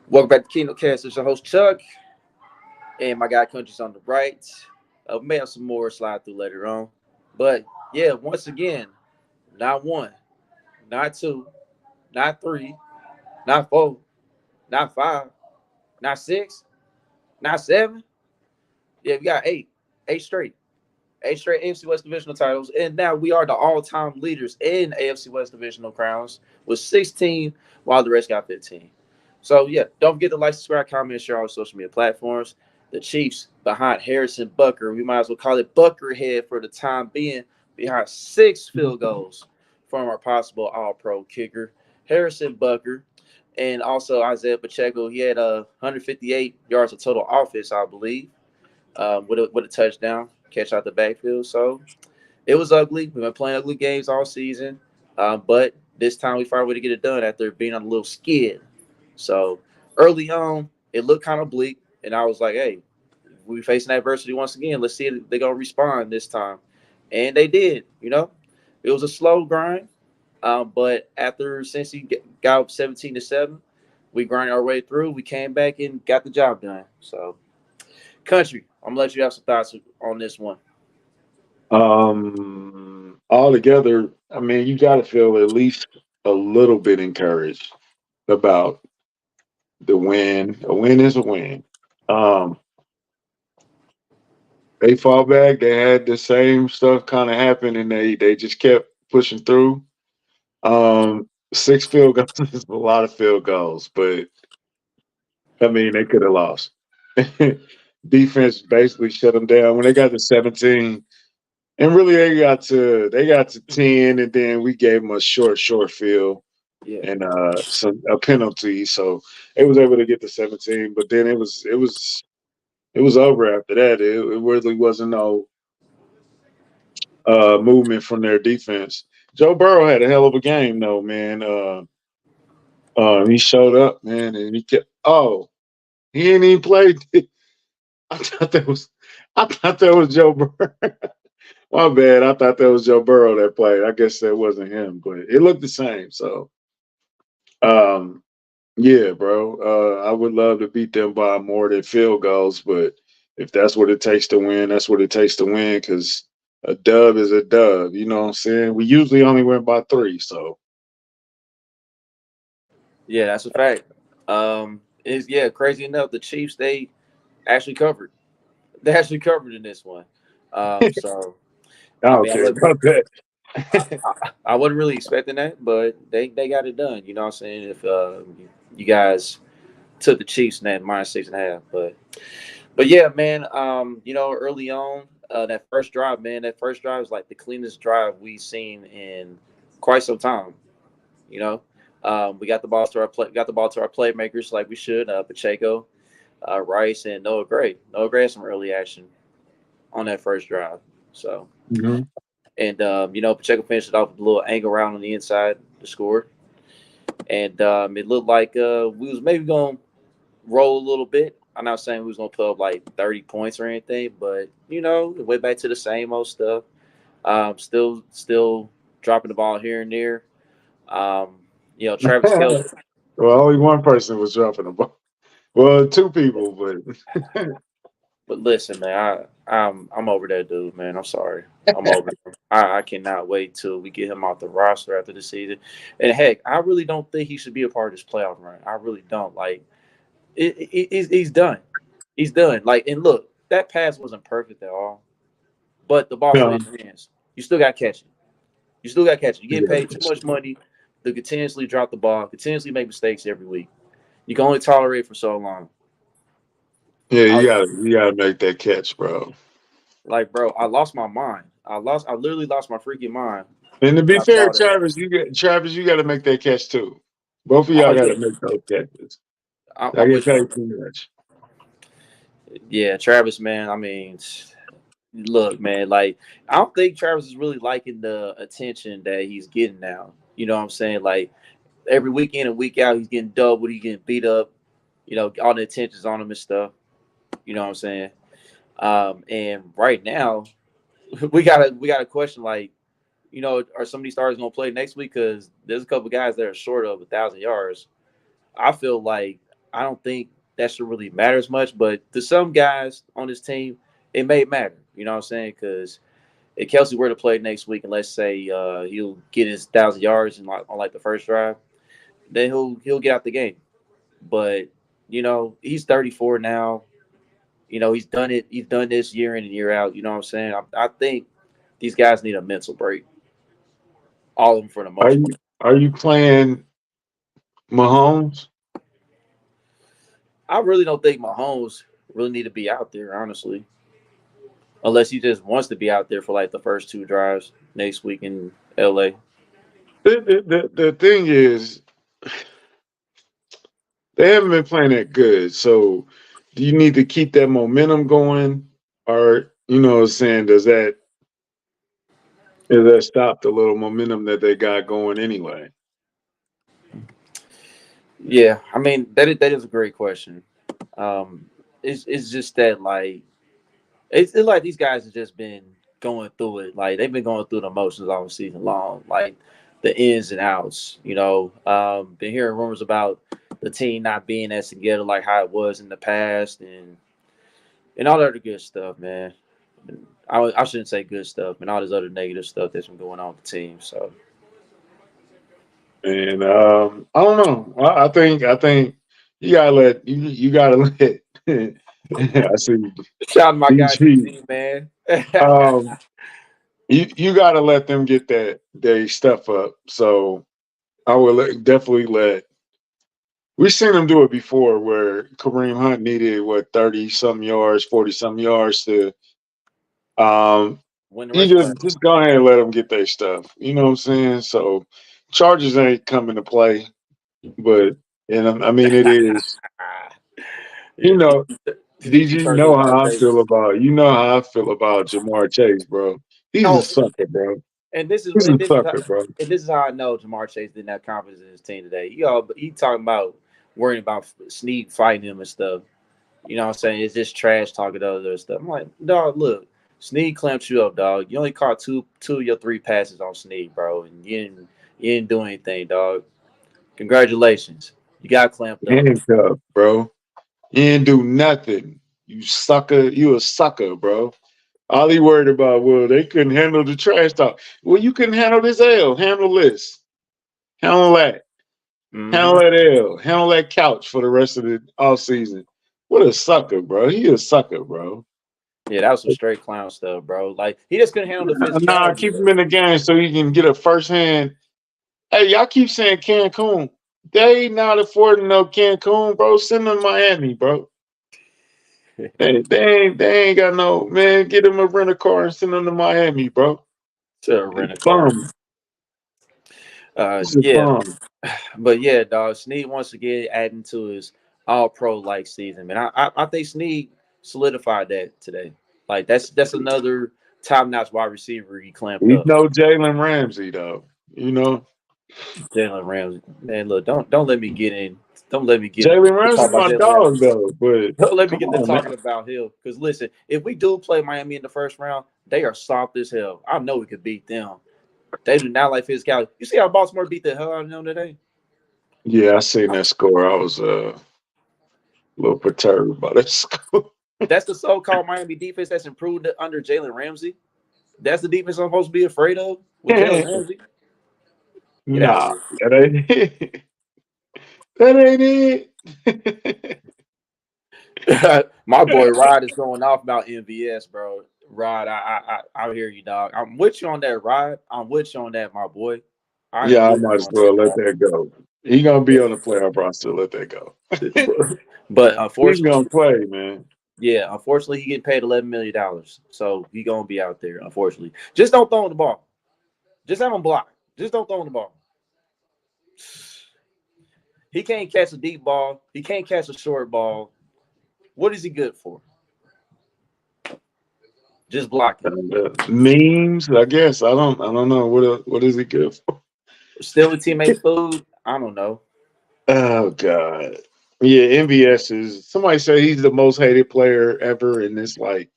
Welcome back to Kingdom Cast. It's your host Chuck, and my guy Country's on the right. We may have some more slide through later on, but yeah, once again, not one, not two, not three, not four, not five, not six, not seven. Yeah, we got eight straight, eight straight AFC West divisional titles, and now we are the all-time leaders in AFC West divisional crowns with 16, while the rest got 15. So yeah, don't forget to like, subscribe, comment, share all our social media platforms. The Chiefs behind Harrison Butker. We might as well call it Butkerhead for the time being, behind six field goals from our possible All-Pro kicker Harrison Butker, and also Isiah Pacheco. He had 158 yards of total offense, I believe, with a touchdown catch out the backfield. So it was ugly. We've been playing ugly games all season, but this time we found a way to get it done after being on a little skid. So early on, it looked kind of bleak, and I was like, "Hey, we facing adversity once again. Let's see if they're gonna respond this time," and they did. It was a slow grind, but after since he got up 17-7, we grinded our way through. We came back and got the job done. So, country, I'm gonna let you have some thoughts on this one. Altogether, I mean, you got to feel at least a little bit encouraged about the win. A win is a win. Um, they fought back. They had the same stuff kind of happen, and they just kept pushing through. Six field goals is a lot of field goals, but I mean, they could have lost. Defense basically shut them down when they got to 17. And really, they got to 10, and then we gave them a short field Yeah, and a penalty, so they was able to get to 17. But then it was over after that. It really wasn't no movement from their defense. Joe Burrow had a hell of a game, though, man. He showed up, man, and he kept. Oh, he ain't even played. I thought that was, I thought that was Joe Burrow. My bad. I thought that was Joe Burrow that played. I guess that wasn't him, but it looked the same. So, um, yeah, bro. I would love to beat them by more than field goals, but if that's what it takes to win, that's what it takes to win. Because a dub is a dub. You know what I'm saying? We usually only win by three. So, yeah, that's a fact. Is yeah, crazy enough, the Chiefs they actually covered. They actually covered in this one. So I I don't mean, care about that. I wasn't really expecting that, but they got it done. You know what I'm saying? If you guys took the Chiefs in that -6.5, but yeah, man. Early on, that first drive, man, that first drive was like the cleanest drive we've seen in quite some time. You know, we got the ball to our playmakers like we should. Pacheco, Rice, and Noah Gray. Noah Gray had some early action on that first drive. So, Mhm. and Pacheco finished it off with a little angle round on the inside to score. And it looked like we was maybe going to roll a little bit. I'm not saying we was going to put up like 30 points or anything, but it went back to the same old stuff. Still dropping the ball here and there. Um, Travis Kelce. Well, only one person was dropping the ball. Well, two people, but But listen, man, I'm over that dude, man. I'm sorry. I'm over him. I cannot wait till we get him off the roster after the season. And heck, I really don't think he should be a part of this playoff run. I really don't. Like, he's done. He's done. Like, and look, that pass wasn't perfect at all, but the ball still no, hit your hands. You still got to catch it. You still got to catch it. You're getting paid too yeah, much money to continuously drop the ball, continuously make mistakes every week. You can only tolerate it for so long. yeah, I you gotta make that catch, bro. Like, bro, I lost my mind. I literally lost my freaking mind And to when be I fair, saw that. Travis, you got to make that catch too. Both of Oh y'all got yeah, to make those catches. I I'm get with you paid on that. too much. Yeah, Travis, man. I mean, look, man. Like, I don't think Travis is really liking the attention that he's getting now. You know what I'm saying? Like, every week in and week out, he's getting doubled. He's getting beat up. All the attention's on him and stuff. You know what I'm saying? And right now, we got a question like, are some of these stars gonna play next week? Because there's a couple guys that are short of 1,000 yards. I feel like I don't think that should really matter as much. But to some guys on this team, it may matter. You know what I'm saying? Because if Kelsey were to play next week, and let's say he'll get his 1,000 yards on like the first drive, then he'll get out the game. But he's 34 now. He's done it. He's done this year in and year out. You know what I'm saying? I think these guys need a mental break. All of them for the Are most you part. are you playing Mahomes? I really don't think Mahomes really need to be out there, honestly, unless he just wants to be out there for like the first two drives next week in LA. The thing is, they haven't been playing that good. So, do you need to keep that momentum going, or what I'm saying, does that stop the little momentum that they got going anyway? Yeah, I mean that is a great question. It's just that like it's like these guys have just been going through it. Like they've been going through the emotions all season long, like the ins and outs. Been hearing rumors about the team not being as together like how it was in the past, and all that other good stuff, man. I shouldn't say good stuff, and all this other negative stuff that's been going on with the team. So And I don't know. I think you gotta let. I see shout out to my guy DG. DG, man. Um, you gotta let them get that they stuff up. So I will definitely let. We've seen them do it before, where Kareem Hunt needed 30-some yards, 40-some yards to. Um, Win the you race back. just go ahead and let them get their stuff. You know what I'm saying? So Chargers ain't coming to play, but I mean it is. Yeah, You know, DG DG, turned into Mark Davis. how I feel about Jamar Chase, bro. He's a Oh, sucker, bro. and this is He's a and this is how, sucker, bro. and this is how I know Jamar Chase didn't have confidence in his team today. He talking about worrying about Snead fighting him and stuff. You know what I'm saying? It's just trash talking to other stuff. I'm like, dog, look, Snead clamped you up, dog. You only caught two of your three passes on Snead, bro, and you didn't do anything, dog. Congratulations, you got clamped up. Handcuffed, bro. He didn't do nothing. You sucker. You a sucker, bro. All he worried about, well, they couldn't handle the trash talk. Well, you couldn't handle this L. Handle this. Handle that. Handle Hmm. that L. Handle that couch for the rest of the off season. What a sucker, bro. He a sucker, bro. Yeah, that was some straight clown stuff, bro. Like he just couldn't handle the Nah, physicality keep of him in the game so he can get a first hand. Hey, y'all keep saying Cancun. They not affording no Cancun, bro. Send them to Miami, bro. it. They ain't got no man. Get them a rent a car and send them to Miami, bro. To rent a car. Bum. This is Yeah, bum. but yeah, dog. Snead once again adding to his All Pro like season, man. I think Snead solidified that today. Like that's another top notch wide receiver he clamped He's up. no Jalen Ramsey though. You know, Jalen Ramsey, man. Look, don't let me get in. Don't let me get Jalen to talk Ramsey's about my Jalen Ramsey. dog though. But Don't let me come get to on, talking man. about him. Because listen, if we do play Miami in the first round, they are soft as hell. I know we could beat them. They do not like physicality. You see how Baltimore beat the hell out of them today? Yeah, I seen that score. I was a little perturbed by that score. That's the so-called Miami defense that's improved under Jalen Ramsey. That's the defense I'm supposed to be afraid of with Jalen Ramsey. Get out of Nah, here. that ain't it. That ain't it. My boy Rod is going off about MVS, bro. Rod, I hear you, dog. I'm with you on that, Rod. I'm with you on that, my boy. I am Yeah, I with might you as on well let that, that go. He gonna be dog. on the playoff roster. Let that go. But He's unfortunately, gonna play, man. yeah, unfortunately, he getting paid $11 million, so he gonna be out there. Unfortunately, just don't throw him the ball. Just have him block. Just don't throw him the ball. He can't catch a deep ball. He can't catch a short ball. What is he good for? Just blocking. And, memes, I guess. I don't know what is he good for. Stealing teammates' food. I don't know. Oh God. Yeah, MVS is somebody said he's the most hated player ever, and it's like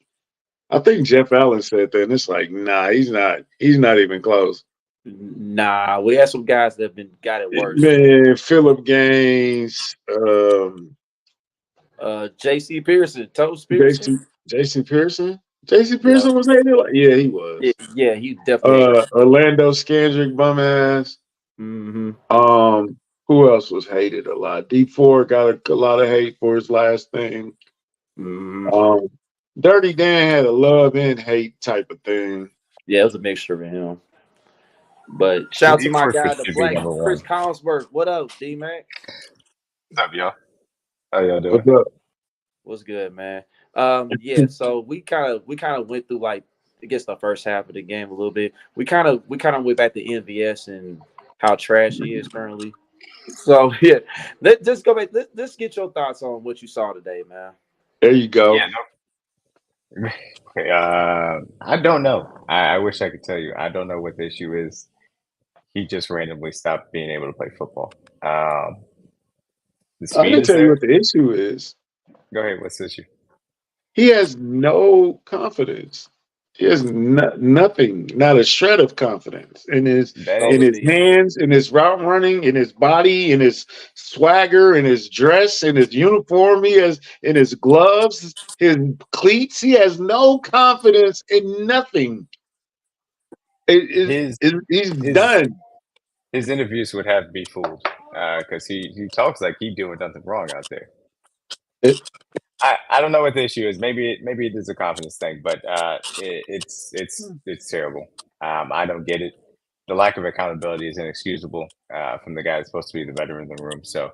I think Jeff Allen said that, and it's like, nah, he's not. He's not even close. Nah, we had some guys that have been got it worse. Man, Philip Gaines, J.C. Pearson, Toast Pearson. J.C. Pearson. J.C. Yeah, Pearson was hated. Yeah, he yeah, was. yeah. He definitely hated. Orlando Scandrick, bum ass. Mm-hmm. Who else was hated a lot? D4 got a lot of hate for his last thing. Mm-hmm. Um, Dirty Dan had a love and hate type of thing. Yeah, it was a mixture of him. But shout out to my guy, the should be Black number Chris one. Collinsworth. What up, D Mac? What's up, y'all? How y'all doing? What's up? What's good, man? Yeah. So we kind of went through like I guess the first half of the game a little bit. We kind of went back to NVS and how trash he is currently. So yeah, let's just go back. Let's get your thoughts on what you saw today, man. There you go. Yeah, no. Okay, I don't know. I wish I could tell you. I don't know what the issue is. He just randomly stopped being able to play football. The I speed can is tell you there. what the issue is. Go ahead. What's the issue? He has no confidence. He has nothing, not a shred of confidence in his That So in is does his he. hands, in his route running, in his body, in his swagger, in his dress, in his uniform. He has in his gloves, his cleats. He has no confidence in nothing. his He's his done. his interviews would have me fooled because he talks like he doing nothing wrong out there. It- I don't know what the issue is. Maybe it is a confidence thing, but it's terrible. I don't get it. The lack of accountability is inexcusable from the guy that's supposed to be the veteran in the room. So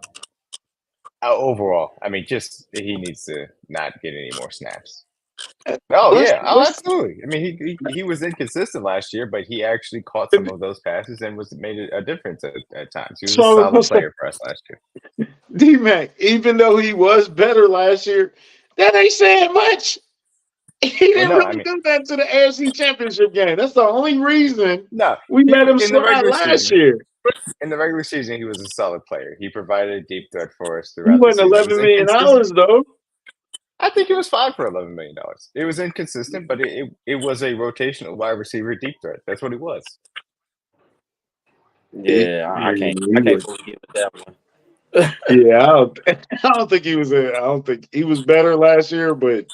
overall, I mean, just he needs to not get any more snaps. Oh let's yeah, oh absolutely. I mean, he was inconsistent last year, but he actually caught some of those passes and was made a difference at times. He was a solid player for us last year. D-Mac, even though he was better last year, that ain't saying much. He Well, didn't no, I really mean, do that to the AFC Championship game. That's the only reason no. we He let him in the slide regular last season. year. In the regular season, he was a solid player. He provided a deep threat for us He throughout the wasn't season. It was $11 million inconsistent. though. I think it was fine for $11 million. It was inconsistent, but it was a rotational wide receiver deep threat. That's what he was. Yeah, I can't fully give it that one. Yeah, I don't think he was. I don't think he was better last year, but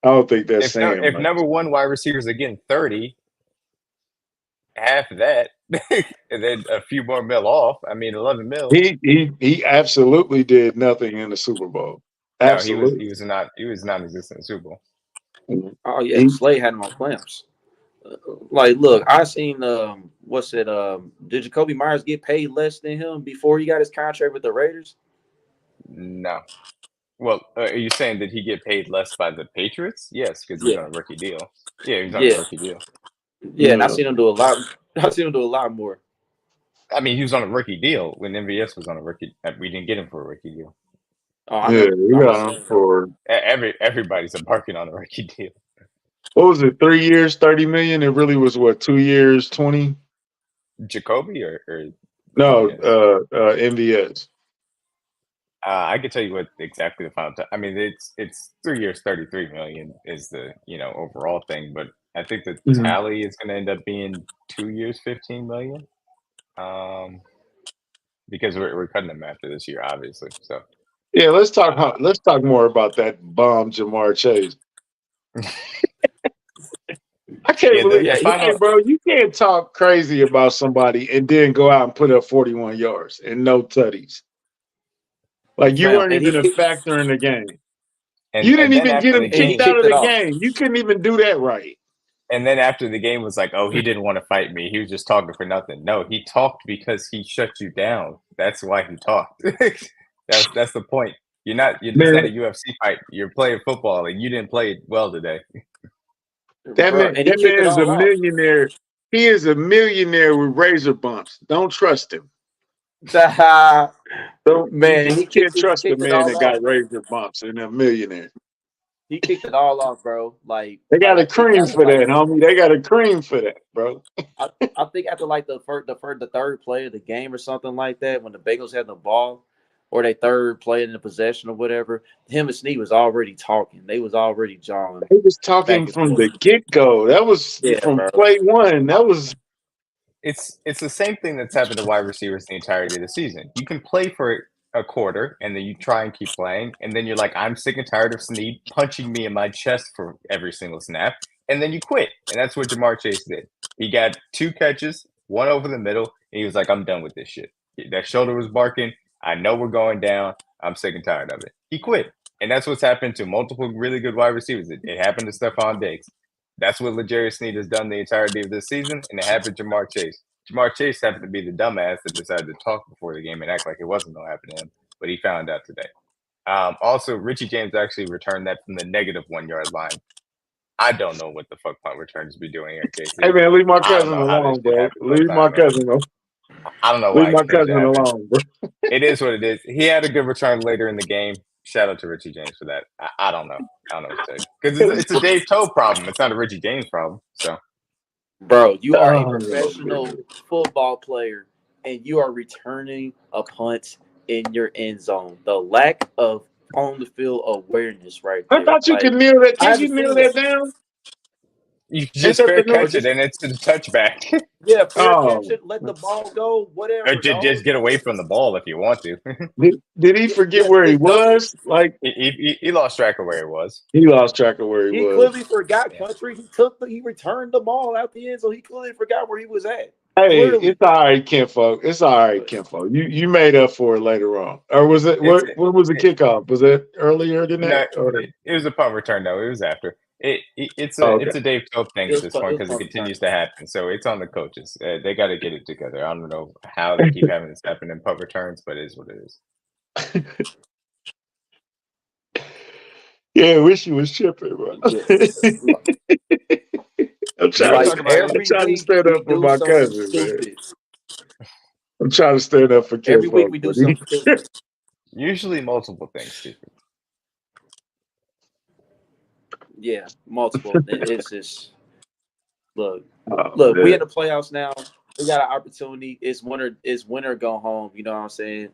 I don't think that's saying If much. number one wide receivers are getting 30, half of that, and then a few more mil off. I mean, 11 mil. He absolutely did nothing in the Super Bowl. No, Absolutely. he was non-existent in the Super Bowl. Oh yeah, He, Slade had him on clamps. Like, look, I seen what's it? Did Jacoby Myers get paid less than him before he got his contract with the Raiders? No. Well, are you saying that he get paid less by the Patriots? Yes, because he's Yeah, on a rookie deal. Yeah, he's on a yeah, rookie deal. yeah. And I no. seen him do a lot. I seen him do a lot more. I mean, he was on a rookie deal when MVS was on a rookie. We didn't get him for a rookie deal. Oh, I Yeah, know. we I'm got just him saying though. for Everybody's embarking on a rookie deal. what was it? 3 years, 30 million. It really was what 2 years, 20. Jacoby or No, MVS? MVS. I could tell you what exactly the final. I mean, it's 3 years, 33 million is the overall thing, but I think the Mhm. tally is going to end up being 2 years, 15 million. Because we're cutting them after this year, obviously. So Yeah, let's talk. Let's talk more about that bomb, Jamar Chase. I can't yeah, believe, the Yeah, he, final. hey, bro, you can't talk crazy about somebody and then go out and put up 41 yards and no tutties. Like you fam, weren't and he even a kicked, factor in the game. And You didn't then even get after the him and he kicked game, out kicked of it the off. game. You couldn't even do that right. was like, oh, he didn't want to fight me. He was just talking for nothing. No, he talked because he shut you down. That's why he talked. That's the point. It's not a Man, UFC fight. You're playing football, and you didn't play well today. Bro, and he that kicked man it is a all off. millionaire. He is a millionaire with razor bumps. Don't trust him. Don't Man, you he can't he trust a kicked it man all that got off. razor bumps and a millionaire. He kicked it all off, bro. They got I a think cream after for that, homie. They got a cream for that, bro. I think after like the third play of the game or something like that, when the Bengals had the ball, or they third play in the possession or whatever, him and Snead was already talking. They was already jawing He was back talking and from forth. the get go. That was Yeah, from bro. play one. That was It's the same thing that's happened to wide receivers the entirety of the season. You can play for a quarter, and then you try and keep playing, and then you're like, I'm sick and tired of Snead punching me in my chest for every single snap, and then you quit. And that's what Jamar Chase did. He got 2 catches, 1 over the middle, and he was like, I'm done with this shit. That shoulder was barking. I know we're going down. I'm sick and tired of it. He quit. And that's what's happened to multiple really good wide receivers. It happened to Stephon Diggs. That's what L'Jarius Sneed has done the entirety of this season, and it happened to Jamar Chase. Jamar Chase happened to be the dumbass that decided to talk before the game and act like it wasn't going to happen to him, but he found out today. Also, Richie James actually returned that from the negative 1-yard line. I don't know what the fuck punt returns be doing here, Casey. Hey, man, leave my cousin alone, bro. Leave my cousin alone. I don't know why. Leave my cousin alone, bro. It is what it is. He had a good return later in the game. Shout out to Richie James for that. I don't know. I don't know what to say. Because it's a Dave Toe problem. It's not a Richie James problem. So, bro, you are a professional football player, and you are returning a punt in your end zone. The lack of on the field awareness right there. I thought you could kneel that. Can't you kneel that down? You just fair catch it, and it's a touchback. Yeah, fair catch it, let the ball go, whatever. Or just get away from the ball if you want to. Did he forget where he was? Like he lost track of where he was. He lost track of where he was. He clearly forgot country. He returned the ball out the end, so he clearly forgot where he was at. Hey, it's all right, Kenfolk. It's all right, Kenfolk. You made up for it later on. Or was it what was the kickoff? Was it earlier than that? It was a punt return, though. It was after. It's a Dave Tope thing at this point because it continues to happen. So it's on the coaches. They got to get it together. I don't know how they keep having this happen in punt returns, but it is what it is. Yeah, I wish he was chipping, bro. I'm trying to stand up for my cousin, man. I'm trying to stand up for kids. Every week we do something stupid. Usually multiple things stupid. Yeah, multiple. It's just look. We in the playoffs now. We got an opportunity. It's win or go home. You know what I'm saying?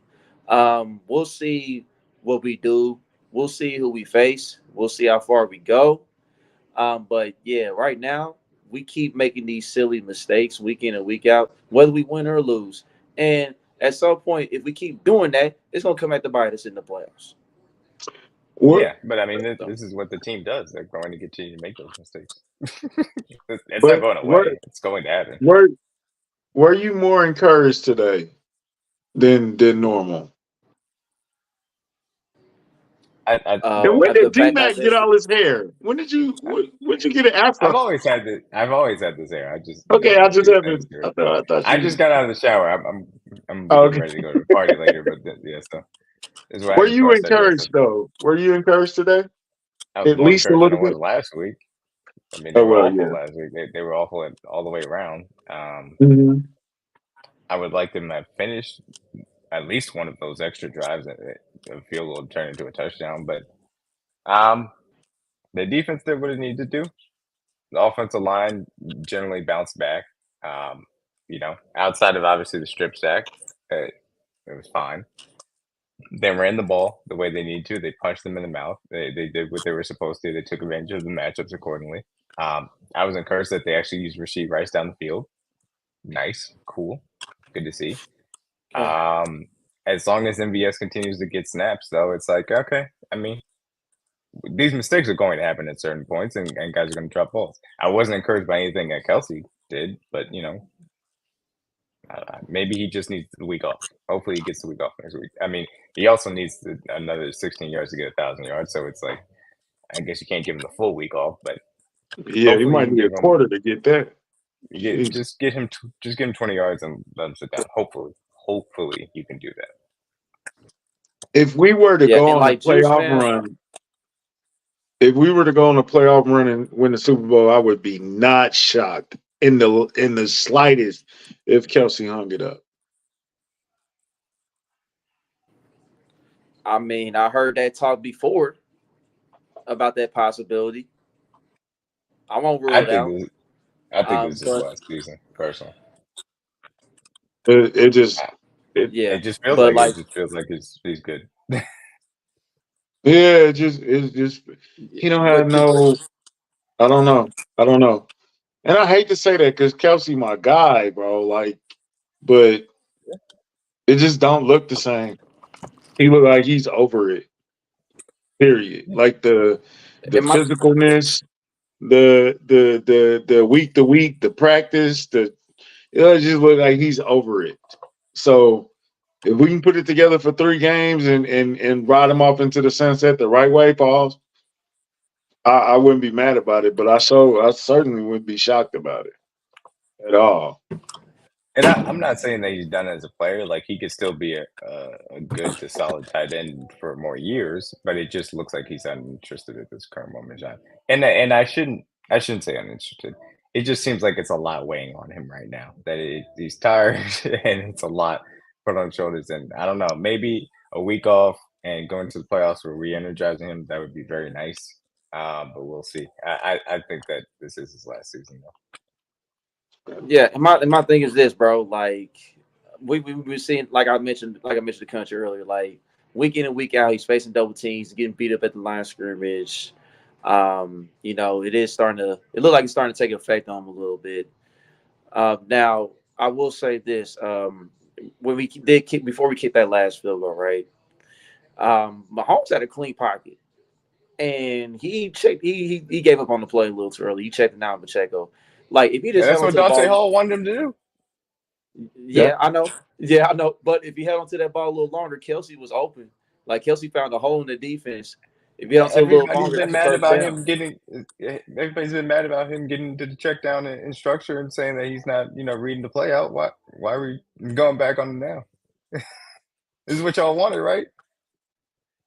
We'll see what we do. We'll see who we face. We'll see how far we go. But yeah, right now we keep making these silly mistakes week in and week out, whether we win or lose. And at some point, if we keep doing that, it's gonna come back to bite us in the playoffs. Yeah, but I mean, this is what the team does. They're going to continue to make those mistakes. It's not going away. It's going to happen. Were you more encouraged today than normal? And when did D-Mac get all his hair? When did you get an afro? I've always had this hair. I just I just got out of the shower. I'm ready to go to the party later, but yeah, so. Were you encouraged though? Were you encouraged today? At least a little bit. Last week. I mean, they were awful last week. They were awful all the way around. I would like them to finish at least one of those extra drives. A field goal turn into a touchdown, but the defense did what it needed to do. The offensive line generally bounced back. Outside of obviously the strip sack, it was fine. They ran the ball the way they need to. They punched them in the mouth. They did what they were supposed to. They took advantage of the matchups accordingly. I was encouraged that they actually used Rasheed Rice down the field. Nice, cool, good to see. As long as MVS continues to get snaps, though, it's like, okay. I mean, these mistakes are going to happen at certain points, and guys are going to drop balls. I wasn't encouraged by anything that Kelsey did, but maybe he just needs the week off. Hopefully he gets the week off next week. I mean, he also needs another 16 yards to get 1,000 yards. So it's like, I guess you can't give him the full week off, but yeah, he might need a quarter to get that. Just get him 20 yards and let him sit down. Hopefully you can do that. If we were to go on a playoff run, if we were to go on a playoff run and win the Super Bowl, I would be not shocked in the slightest if Kelsey hung it up. I mean, I heard that talk before about that possibility. I won't rule it out. I think this is his last season, personally. It just feels like he's good. Yeah, it's just he don't have no. I don't know. And I hate to say that because Kelsey my guy, bro. Like, but it just don't look the same. He looked like he's over it. Period. Like the And my physicalness, the week to week, the practice, it just look like he's over it. So if we can put it together for 3 games and ride him off into the sunset the right way, Pauls, I wouldn't be mad about it, but I certainly wouldn't be shocked about it at all. And I'm not saying that he's done as a player. Like he could still be a good to solid tight end for more years, but it just looks like he's uninterested at this current moment in time. And I shouldn't say uninterested. It just seems like it's a lot weighing on him right now. That he's tired and it's a lot put on his shoulders. And I don't know, maybe a week off and going to the playoffs or re-energizing him, that would be very nice. But we'll see. I think that this is his last season though. Yeah, and my thing is this, bro. Like we've seen, like I mentioned the country earlier. Like week in and week out, he's facing double teams, getting beat up at the line of scrimmage. It is starting to. It looked like it's starting to take effect on him a little bit. Now, I will say this: when we did kick before we kicked that last field goal, right? Mahomes had a clean pocket, and he checked. He gave up on the play a little too early. He checked it out, Pacheco. Like if he And just that's held what onto the Dante ball. Hall wanted him to do. Yeah, I know. Yeah, I know. But if he held onto that ball a little longer, Kelsey was open. Like Kelsey found a hole in the defense. If he held onto it a little Everybody's longer, been that's a mad first about down. him getting. Everybody's been mad about him getting to the check down and structure and saying that he's not, reading the play out. Why are we going back on him now? This is what y'all wanted, right?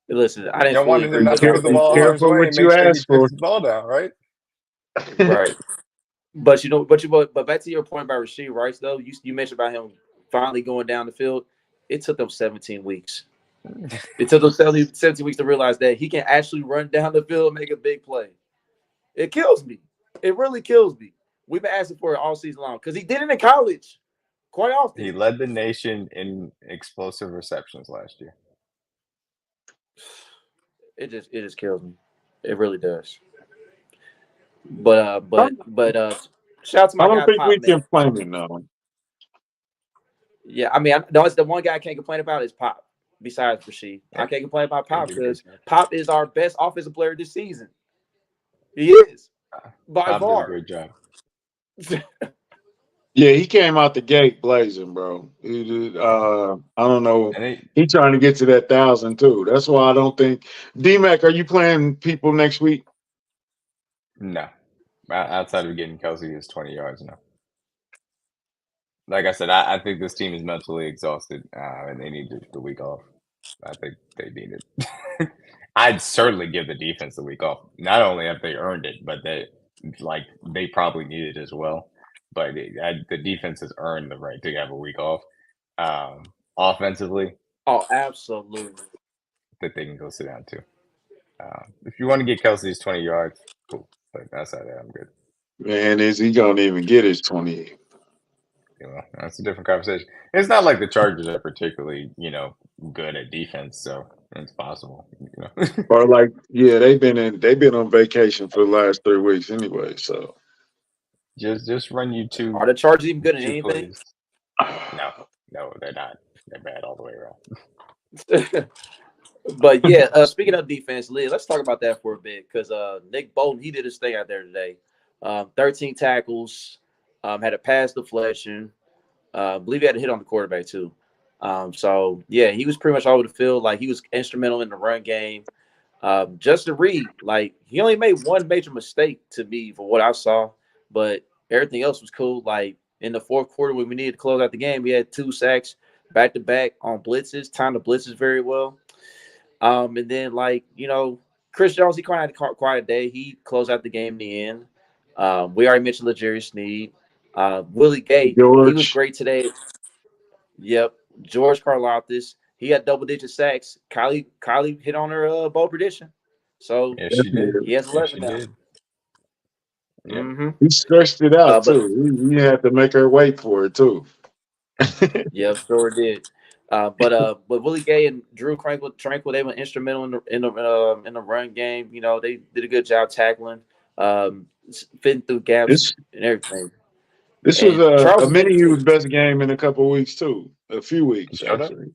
Listen, I didn't Y'all fully wanted him agree not with to y'all put the Be take ball there. harm's careful way and what you make sure he ask checks for. the ball down, right? Right. But back to your point about Rasheed Rice, though, you mentioned about him finally going down the field. It took them 17 weeks. It took them 17 weeks to realize that he can actually run down the field and make a big play. It kills me. It really kills me. We've been asking for it all season long because he did it in college quite He often. led the nation in explosive receptions last year. It just kills me. It really does. But shout out to I my don't guy think Pop, we man. can blame him though. Yeah, I mean, no, it's the one guy I can't complain about is Pop. Besides Rasheed, I And can't complain about he Pop did a good because job. Pop is our best offensive player this season. He is by Bob did a far. great job. Yeah, he came out the gate blazing, bro. He did, I don't know. And he He trying to get to that 1,000 too. That's why I don't think D-Mac. Are you playing people next week? no, outside of getting Kelsey his 20 yards, no. Like I said, I think this team is mentally exhausted, and they need the week off. I think they need it. I'd certainly give the defense the week off. Not only have they earned it, but they probably need it as well. But the defense has earned the right to have a week off. Offensively, Oh, absolutely. that they can go sit down too. If you want to get Kelsey's 20 yards, cool. But outside that, I'm good. Man, is he gonna even get his 20? That's a different conversation. It's not like the Chargers are particularly, good at defense, so it's possible. Or like, yeah, they've been on vacation for the last 3 weeks anyway. So just run you Are the Chargers even good at two anything? plays. No, they're not. They're bad all the way around. But yeah, speaking of defense, Lee, let's talk about that for a bit because Nick Bolton, he did his thing out there today. 13 tackles, had a pass deflection. I believe he had a hit on the quarterback too. So yeah, he was pretty much all over the field. Like he was instrumental in the run game. Justin Reed, like he only made one major mistake to me for what I saw, but everything else was cool. Like in the fourth quarter when we needed to close out the game, we had 2 sacks back to back on blitzes, timed the blitzes very well. And then Chris Jones, he kind of had quite a day. He closed out the game in the end. We already mentioned L'Jarius Sneed. Willie Gay, he was George, great today. Yep. George Karlaftis, he had double-digit sacks. Kylie hit on her bold prediction. So Yes, she did. he has Yes, 11 she now. did. Yep. Mm-hmm. he stretched it out But too. He had to make her wait for it too. yeah, sure did. But Willie Gay and Drew Tranquil, they were instrumental in the run game. They did a good job tackling, fitting through gaps This and everything. this was And a Charles mini Smith U's too. best game in a couple weeks too. A few He weeks showed up. actually.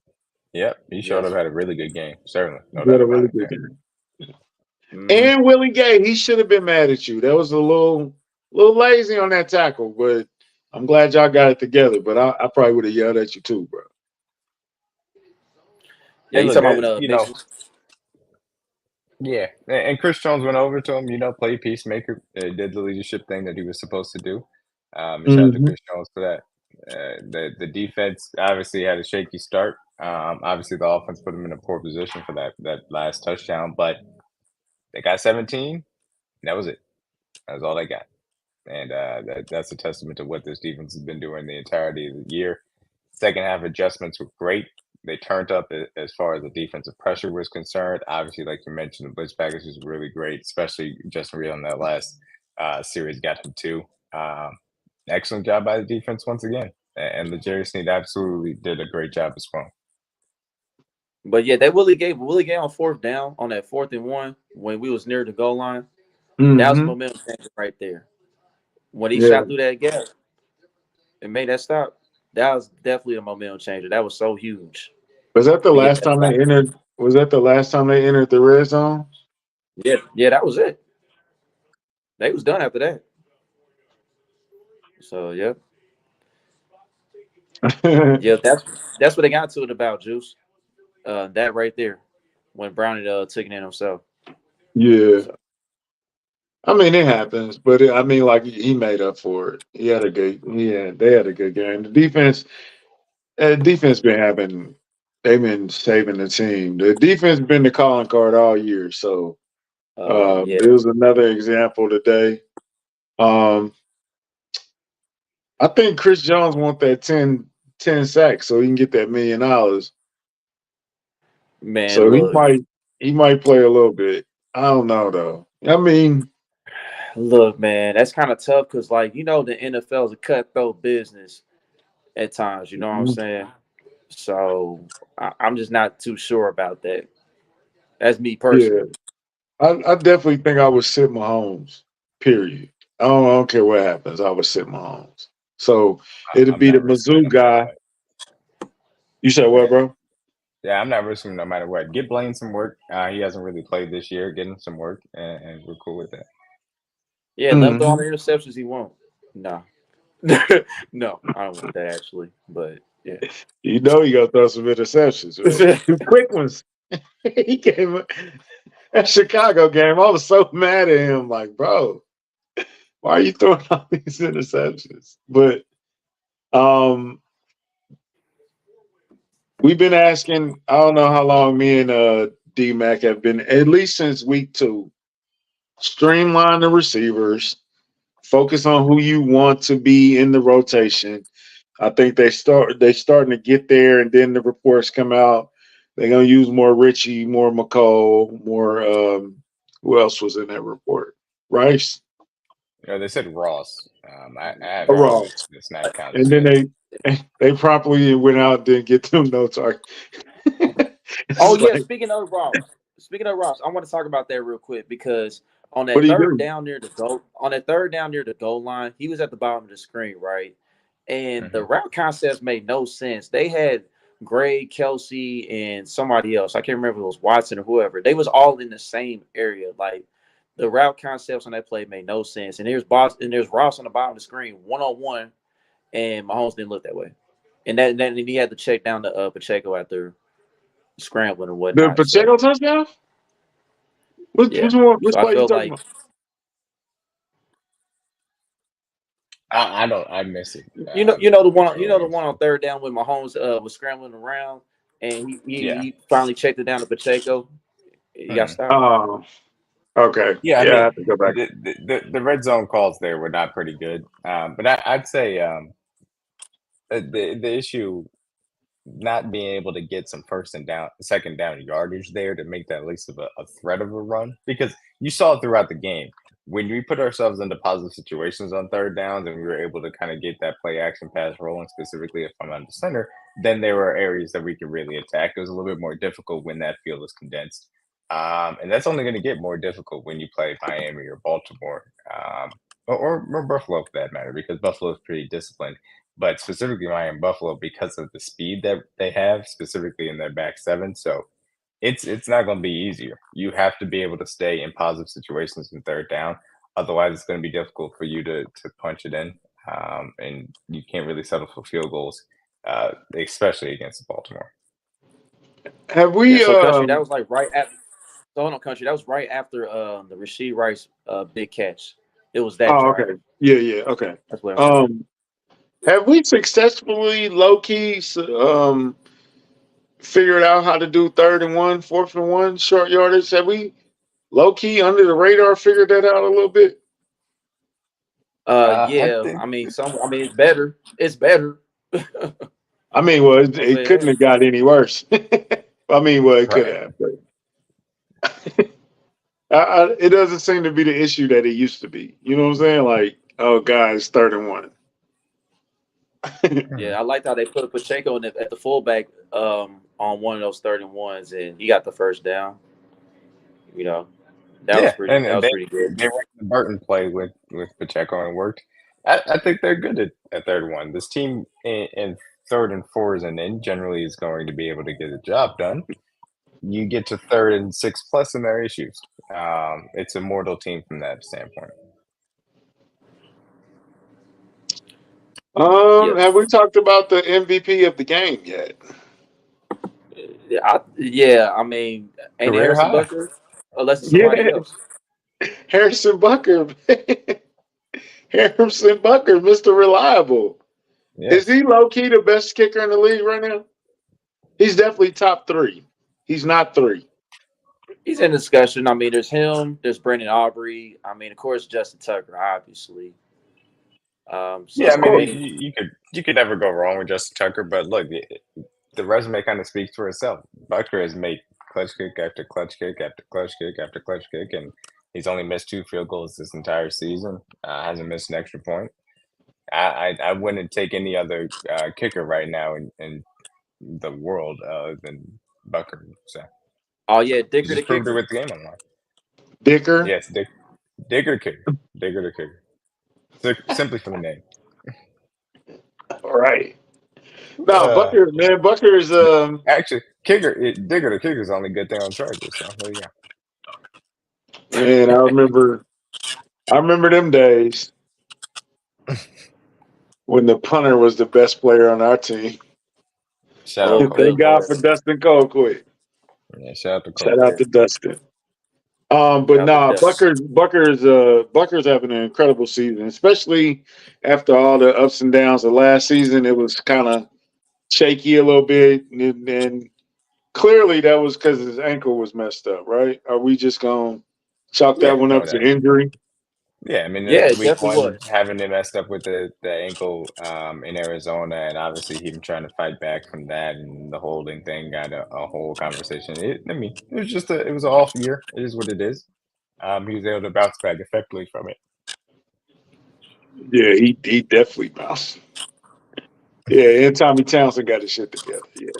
Yep, he showed Yes. up, had a really good game. Certainly, no He had doubt a about really it. good game. Mhm. And Willie Gay, he should have been mad at you. That was a little lazy on that tackle, but I'm glad y'all got it together. But I probably would have yelled at you too, bro. Yeah, Hey, you look, talking about when you know, Mixon? yeah, and Chris Jones went over to him. Played peacemaker, did the leadership thing that he was supposed to do. And shout out to Mm-hmm. Chris Jones for that. The defense obviously had a shaky start. Obviously, the offense put them in a poor position for that last touchdown, but they got 17. And that was it. That was all they got. And that's a testament to what this defense has been doing the entirety of the year. Second half adjustments were great. They turned up as far as the defensive pressure was concerned. Obviously, like you mentioned, the blitz package was really great, especially Justin Reed on that last series got him too. Excellent job by the defense once again. And the Jerry Sneed absolutely did a great job as well. But yeah, that Willie Gay on fourth down on that 4th and 1 when we was near the goal line. That was a Mm-hmm. momentum changer right there. When he Yeah. shot through that gap and made that stop, that was definitely a momentum changer. That was so huge Was that the to get last that time they stop. entered? Was that the last time they entered the red zone? Yeah, that was it. They was done after that. So yeah, yeah, that's what they got to it about, Juice. That right there, when Brownie took it in himself. Yeah. So I mean, it happens, but I mean, like he made up for it. He had a good, yeah, they had a good game. Defense been having, they've been saving the team. The defense been the calling card all year. So yeah, it was another example today. Um, I think Chris Jones want that 10 sacks so he can get that $1 million. man, So look, he might play a little bit. I don't know though. I mean, man, that's kind of tough because the NFL is a cutthroat business at times. You know what I'm saying? So I'm just not too sure about that. That's me yeah, personally. I definitely think I would sit Mahomes. Period. I don't care what happens. I would sit Mahomes. So it'll I'm be the not risking it Mizzou no matter guy. what. You said what, Yeah. bro? Yeah, I'm not risking no matter what. Get Blaine some work. He hasn't really played this year. Get him some work, and we're cool with that. Yeah, let him throw all Mm-hmm. the interceptions he wants. No, no, I don't want that actually. But yeah, You know he gonna throw some interceptions, right? Two quick ones. He came that Chicago game. I was so mad at him. Like, bro, why are you throwing all these interceptions? But um, we've been asking. I don't know how long me and D Mac have been. At least since week 2. Streamline the receivers. Focus on who you want to be in the rotation. I think they starting to get there, and then the reports come out. They're gonna use more Richie, more McCall, more who else was in that report? Rice, They said Ross. I haven't seen Ross, the snap counts and then yet. they promptly went out and didn't get them notes. oh It's yeah, like, speaking of Ross, I want to talk about that real quick because on what that do you third do? down near the goal line, he was at the bottom of the screen, right? And the Mm-hmm. route concepts made no sense. They had Gray, Kelsey, and somebody else. I can't remember if it was Watson or whoever. They was all in the same area. Like the route concepts on that play made no sense. And there's Ross on the bottom of the screen, 1-on-1, and Mahomes didn't look that way. And then he had to check down to Pacheco after scrambling and The whatnot. So Pacheco touchdown? Which yeah. which one? Which So I play you felt talking like about? I don't. I miss it. the one on third down when Mahomes was scrambling around and Yeah. he finally checked it down to Pacheco. He got Mhm. stopped. Oh, okay. Yeah, I Yeah, I mean, have to go back. the red zone calls there were not pretty good. But I'd say the issue not being able to get some second down yardage there to make that at least of a threat of a run, because you saw it throughout the game when we put ourselves into positive situations on third downs and we were able to kind of get that play action pass rolling, specifically if I'm under center, then there were areas that we could really attack. It was a little bit more difficult when that field is condensed. And that's only going to get more difficult when you play Miami or Baltimore, or Buffalo for that matter, because Buffalo is pretty disciplined. but specifically Miami and Buffalo because of the speed that they have, specifically in their back seven. So it's not going to be easier. You have to be able to stay in positive situations in third down. Otherwise, it's going to be difficult for you to punch it in, and you can't really settle for field goals, especially against Baltimore. Have we? Yeah, so Country, that was like right after. So hold on, Country. That was right after the Rasheed Rice big catch. It was that Oh, drive. okay. Yeah. Okay. That's what. Have we successfully low key figured out how to do 3rd and 1, 4th and 1 short yardage? Have we low key under the radar figured that out a little bit? Yeah. I mean, it's better. It's better. I mean, well, it couldn't have got any worse. I mean, well, it could have. But it doesn't seem to be the issue that it used to be. You know what I'm saying? Like, oh, guys, 3rd and 1. Yeah, I liked how they put Pacheco at the fullback on one of those 3rd and 1s, and he got the first down. You know, that was pretty good. They ran the Burton play with Pacheco and it worked. I think they're good at 3rd and 1. This team in 3rd and 4s and in generally is going to be able to get the job done. You get to 3rd and 6 plus and there are issues. It's a mortal team from that standpoint. Have we talked about the MVP of the game yet? I mean, ain't Harrison Butker? Unless it's somebody else. Harrison Butker. Harrison Butker, Mr. Reliable. Yeah. Is he low-key the best kicker in the league right now? He's definitely top 3. He's not 3. He's in discussion. I mean, there's him. There's Brandon Aubrey. I mean, of course, Justin Tucker, obviously. I mean, you could never go wrong with Justin Tucker. But look, the resume kind of speaks for itself. Butker has made clutch kick after clutch kick after clutch kick after clutch kick, and he's only missed 2 field goals this entire season. Hasn't missed an extra point. I wouldn't take any other kicker right now in the world than Butker. So. Oh yeah, Dicker the kicker with the game online. Dicker. Yes, Dicker the kicker. Dicker the kicker. Simply for the name. All right. No, Butker, man, Butker is actually Digger the kicker is the only good thing on Chargers. So there you go. Man, I remember them days when the punter was the best player on our team. Thank God for Dustin Colquitt. Yeah, shout out to Dustin. But Butker's having an incredible season, especially after all the ups and downs of last season. It was kind of shaky a little bit, and clearly that was because his ankle was messed up, right? Are we just going to chalk that one up to injury? Yeah, I mean, week 1 having it messed up with the ankle in Arizona, and obviously him trying to fight back from that, and the holding thing got a whole conversation. It was just it was an off year. It is what it is. He was able to bounce back effectively from it. Yeah, he definitely bounced. Yeah, and Tommy Townsend got his shit together. Yeah.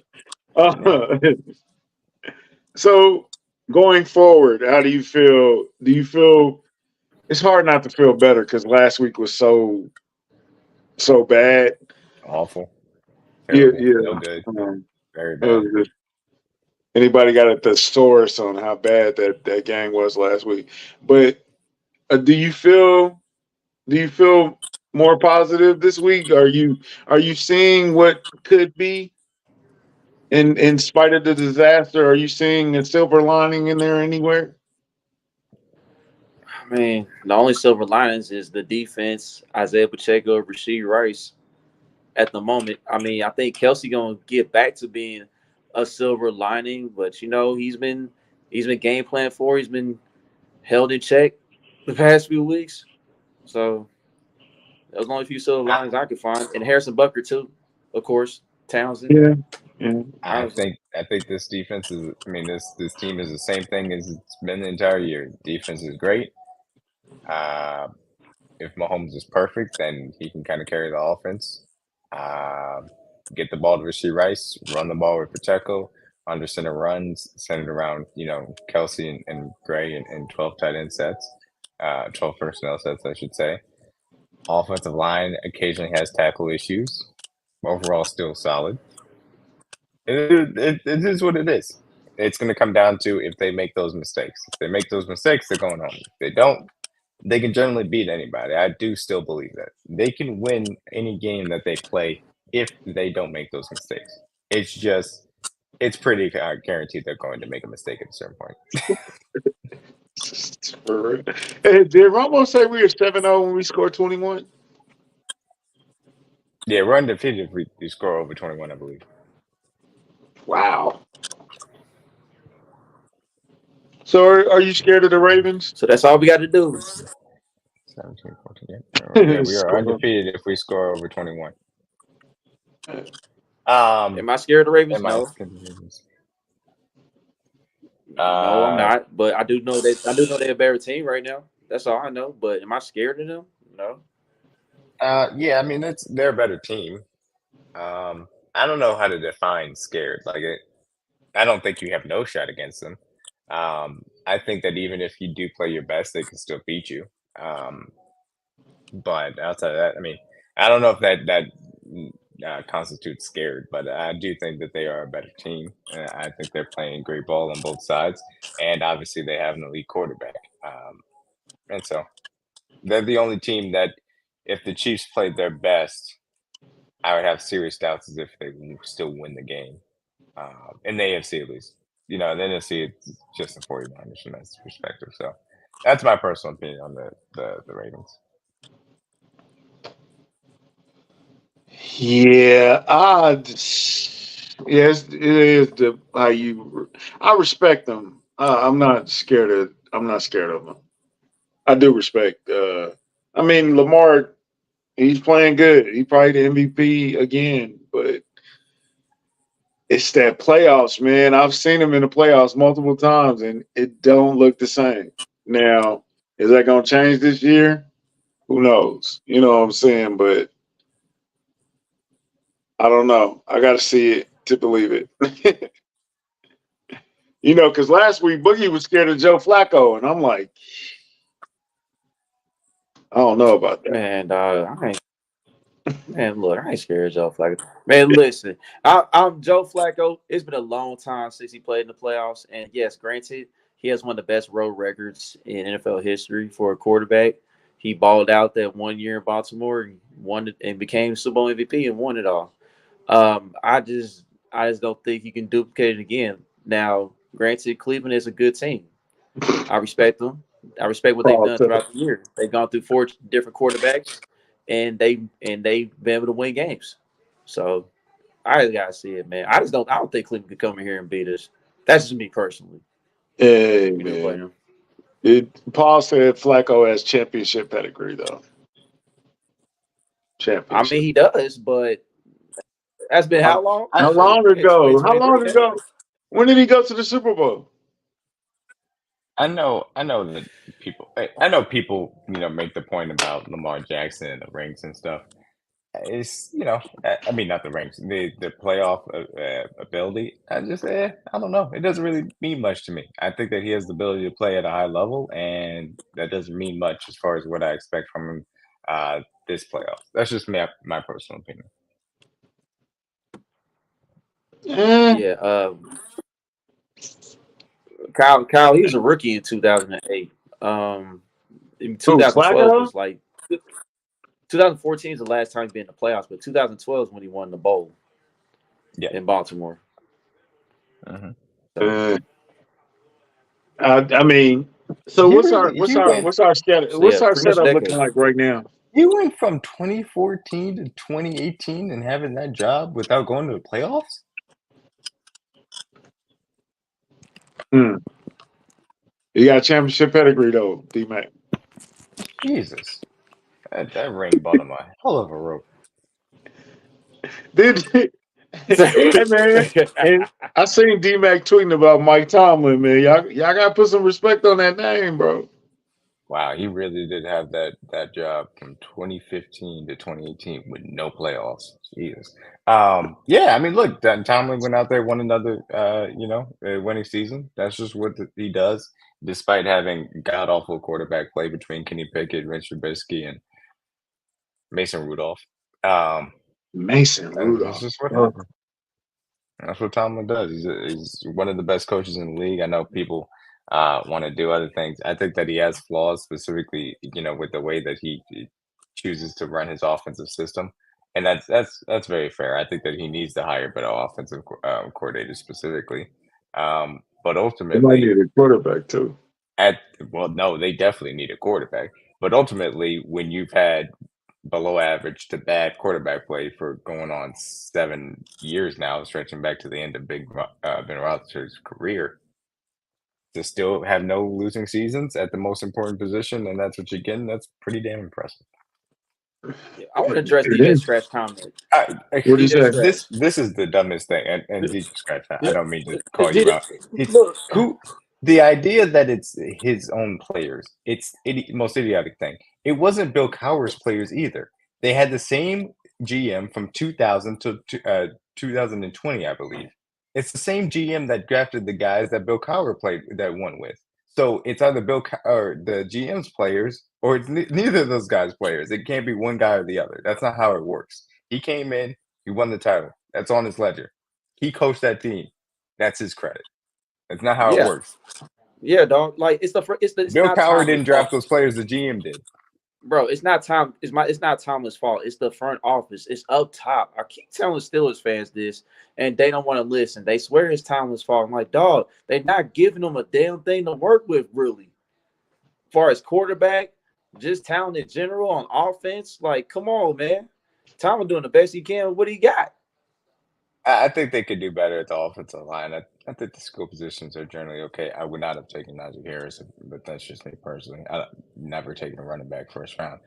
So going forward, how do you feel? Do you feel it's hard not to feel better because last week was so bad? Awful. Terrible. Yeah. No good. Very bad. Anybody got a thesaurus on how bad that game was last week? But do you feel more positive this week? Are you seeing what could be? In spite of the disaster, are you seeing a silver lining in there anywhere? I mean, the only silver linings is the defense, Isiah Pacheco, Rasheed Rice. At the moment, I mean, I think Kelsey gonna get back to being a silver lining, but he's been game planned for. He's been held in check the past few weeks, so there's only a few silver linings I could find, and Harrison Butker too, of course. Townsend. Yeah. I think this defense is. I mean, this team is the same thing as it's been the entire year. Defense is great. If Mahomes is perfect, then he can kind of carry the offense. Get the ball to Rasheed Rice, run the ball with Pacheco, under center runs, centered around Kelsey and Gray and 12 tight end sets, 12 personnel sets, I should say. Offensive line occasionally has tackle issues. Overall, still solid. It is what it is. It's going to come down to if they make those mistakes. If they make those mistakes, they're going home. If they don't, they can generally beat anybody. I do still believe that. They can win any game that they play if they don't make those mistakes. It's pretty guaranteed they're going to make a mistake at a certain point. Hey, did Romo say we were 7-0 when we scored 21? Yeah, we're undefeated if we score over 21, I believe. Wow. So are you scared of the Ravens? So that's all we got to do. 17, 14, yeah, we are Score. undefeated if we score over 21. Am I scared of the Ravens? Am I No. scared of the Ravens? No, I'm not. But I do know they're a better team right now. That's all I know. But am I scared of them? No. Yeah, I mean they're a better team. I don't know how to define scared. Like I don't think you have no shot against them. I think that even if you do play your best, they can still beat you. But outside of that, I mean, I don't know if that constitutes scared, but I do think that they are a better team. I think they're playing great ball on both sides, and obviously they have an elite quarterback. And so they're the only team that, if the Chiefs played their best, I would have serious doubts as if they still win the game. In the AFC at least. You know, in the NFC, it's just the 49ers from that perspective. So that's my personal opinion on the Ravens. Yeah, yes, it is the how you. I respect them. I'm not scared of. I'm not scared of them. I do respect. I mean, Lamar, he's playing good. He probably the MVP again, but it's that playoffs, man. I've seen him in the playoffs multiple times, and it don't look the same. Now, is that gonna change this year? Who knows? You know what I'm saying? But I don't know. I got to see it to believe it. You know, because last week Boogie was scared of Joe Flacco, and I'm like, I don't know about that. Man, look, I ain't scared of Joe Flacco. Man, listen, I'm Joe Flacco. It's been a long time since he played in the playoffs, and yes, granted, he has one of the best road records in NFL history for a quarterback. He balled out that 1 year in Baltimore and won it and became Super Bowl MVP and won it all. I just don't think he can duplicate it again. Now, granted, Cleveland is a good team. I respect them. I respect what they've done throughout the year. They've gone through 4 different quarterbacks, and they've been able to win games. So I just gotta see it, man. I don't think Cleveland could come in here and beat us. That's just me personally. Hey, man. Paul said Flacco has championship pedigree, though. Championship. I mean, he does, but that's been how long? How long ago? How long ago? When did he go to the Super Bowl? I know that I know people, make the point about Lamar Jackson and the rings and stuff. It's, I mean, not the rings, the playoff ability. I don't know. It doesn't really mean much to me. I think that he has the ability to play at a high level, and that doesn't mean much as far as what I expect from him this playoff. That's just my personal opinion. Yeah. Kyle, he was a rookie in 2008. In 2012 was like 2014 is the last time he's been in the playoffs, but 2012 is when he won the bowl. Yeah, in Baltimore. I mean, so what's our setup looking like right now? You went from 2014 to 2018 and having that job without going to the playoffs? You got a championship pedigree though, D-Mac. Jesus. That ring bought him a hell of a rope. Hey, man, and I seen D-Mac tweeting about Mike Tomlin, man. Y'all gotta put some respect on that name, bro. Wow, he really did have that job from 2015 to 2018 with no playoffs. Jesus. Yeah, I mean, look, Tomlin went out there, won another, winning season. That's just what he does, despite having god-awful quarterback play between Kenny Pickett, Rich Trubisky, and Mason Rudolph. Mason That's Rudolph. just what happened. That's what Tomlin does. He's one of the best coaches in the league. I know people want to do other things. I think that he has flaws, specifically, with the way that he chooses to run his offensive system, and that's very fair. I think that he needs to hire better offensive coordinators specifically. But They might ultimately, need a quarterback too. no, they definitely need a quarterback. But ultimately, when you've had below average to bad quarterback play for going on 7 years now, stretching back to the end of Ben Roethlisberger's career, to still have no losing seasons at the most important position, and that's what you're getting, that's pretty damn impressive. Yeah, I want to address It DJ is. Scratch comment. What do you say? This is the dumbest thing, and DJ Scratch, I don't mean to call Did you out. It's the idea that it's his own players. It's most idiotic thing. It wasn't Bill Cowher's players either. They had the same GM from 2000 to 2020, I believe. It's the same GM that drafted the guys that Bill Cowher won with. So it's either or the GM's players, or it's neither of those guys' players. It can't be one guy or the other. That's not how it works. He came in, he won the title. That's on his ledger. He coached that team. That's his credit. That's not how it works. Yeah, dog. Like it's Bill Cowher didn't draft those players. The GM did. Bro, it's not Tom. It's not Tomlin's fault. It's the front office. It's up top. I keep telling Steelers fans this, and they don't want to listen. They swear it's Tomlin's fault. I'm like, dog, they're not giving them a damn thing to work with, really. As far as quarterback, just talent in general on offense, like, come on, man. Tomlin doing the best he can with what he got. I think they could do better at the offensive line. I think the skill positions are generally okay. I would not have taken Najee Harris, but that's just me personally. I've never taken a running back first round.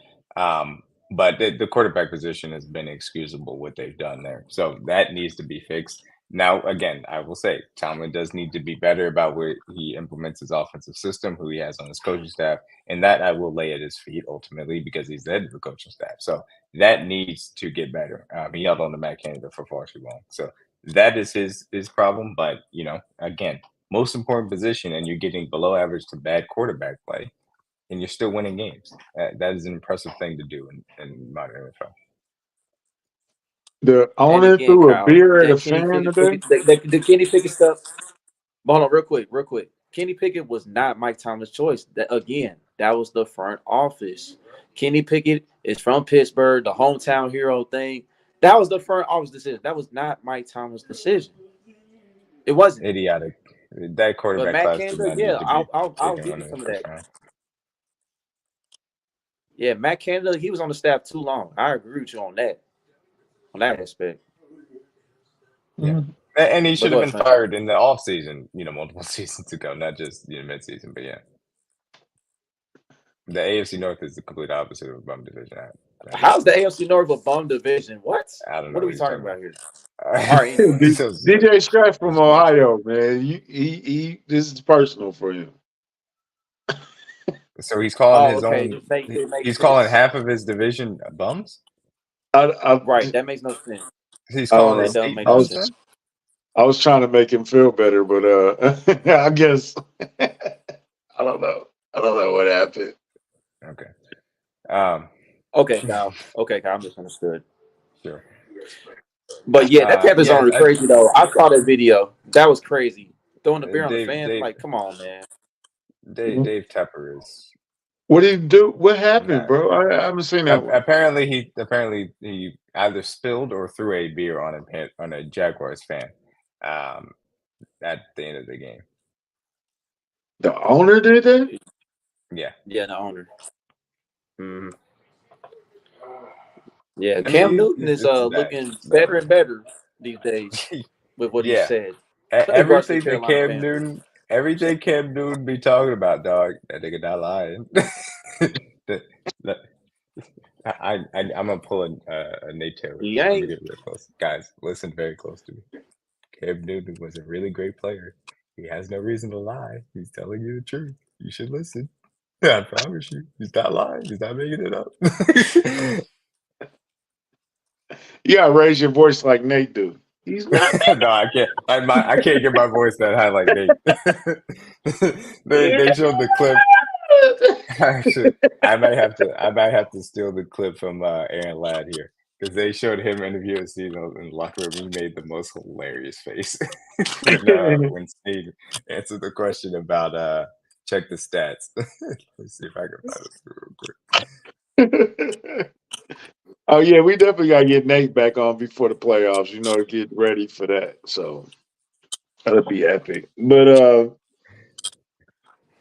But the quarterback position has been excusable what they've done there. So that needs to be fixed. Now, again, I will say Tomlin does need to be better about where he implements his offensive system, who he has on his coaching staff, and that I will lay at his feet ultimately because he's the head of the coaching staff. So that needs to get better. He held on to Matt Canada for far too long. So that is his problem. But, again, most important position, and you're getting below average to bad quarterback play, and you're still winning games. That is an impressive thing to do in modern NFL. The owner threw a beer at a fan today. The Kenny Pickett stuff. Hold on, real quick. Kenny Pickett was not Mike Tomlin's choice. That was the front office. Kenny Pickett is from Pittsburgh, the hometown hero thing. That was the front office decision. That was not Mike Tomlin's decision. It wasn't. Idiotic. That quarterback class did not need to be I'll give you some of that. Yeah, Matt Canada, he was on the staff too long. I agree with you on that aspect. Yeah. And he should have been fired in the offseason, multiple seasons ago, not just mid-season, but yeah. The AFC North is the complete opposite of a bum division. How's the AFC North a bum division? What? I don't know. What are we talking about here? All right. DJ Scratch from Ohio, man. He this is personal for him. So he's calling his own. He's calling half of his division bums. Right, that makes no sense. He's calling his state bums. I was trying to make him feel better, but I guess I don't know. I don't know what happened. Okay. Okay, Kyle. I misunderstood. Sure. But yeah, that Panthers owner is crazy though. I saw that video. That was crazy. Throwing the beer on the fan, like, come on, man. Dave Tepper is. What did he do? What happened, bro? I haven't seen that. Apparently he either spilled or threw a beer on a Jaguars fan at the end of the game. The owner did that? Yeah. Yeah, the owner. Mm-hmm. Yeah, Cam Newton is looking better and better these days with what he said. Everything Cam Newton be talking about, dog, that nigga not lying. I'm gonna pull a Nate Taylor. I'm gonna get real close. Guys, listen very close to me. Cam Newton was a really great player. He has no reason to lie. He's telling you the truth. You should listen. I promise you. He's not lying. He's not making it up. You gotta raise your voice like Nate do. He's not. No, I can't. I can't get my voice that high like Nate. They showed the clip. Actually, I might have to steal the clip from Aaron Ladd here because they showed him interviewing Steve in the locker room. He made the most hilarious face when Steve answered the question about check the stats. Let's see if I can find this real quick. Oh yeah, we definitely gotta get Nate back on before the playoffs, to get ready for that. So that'll be epic. But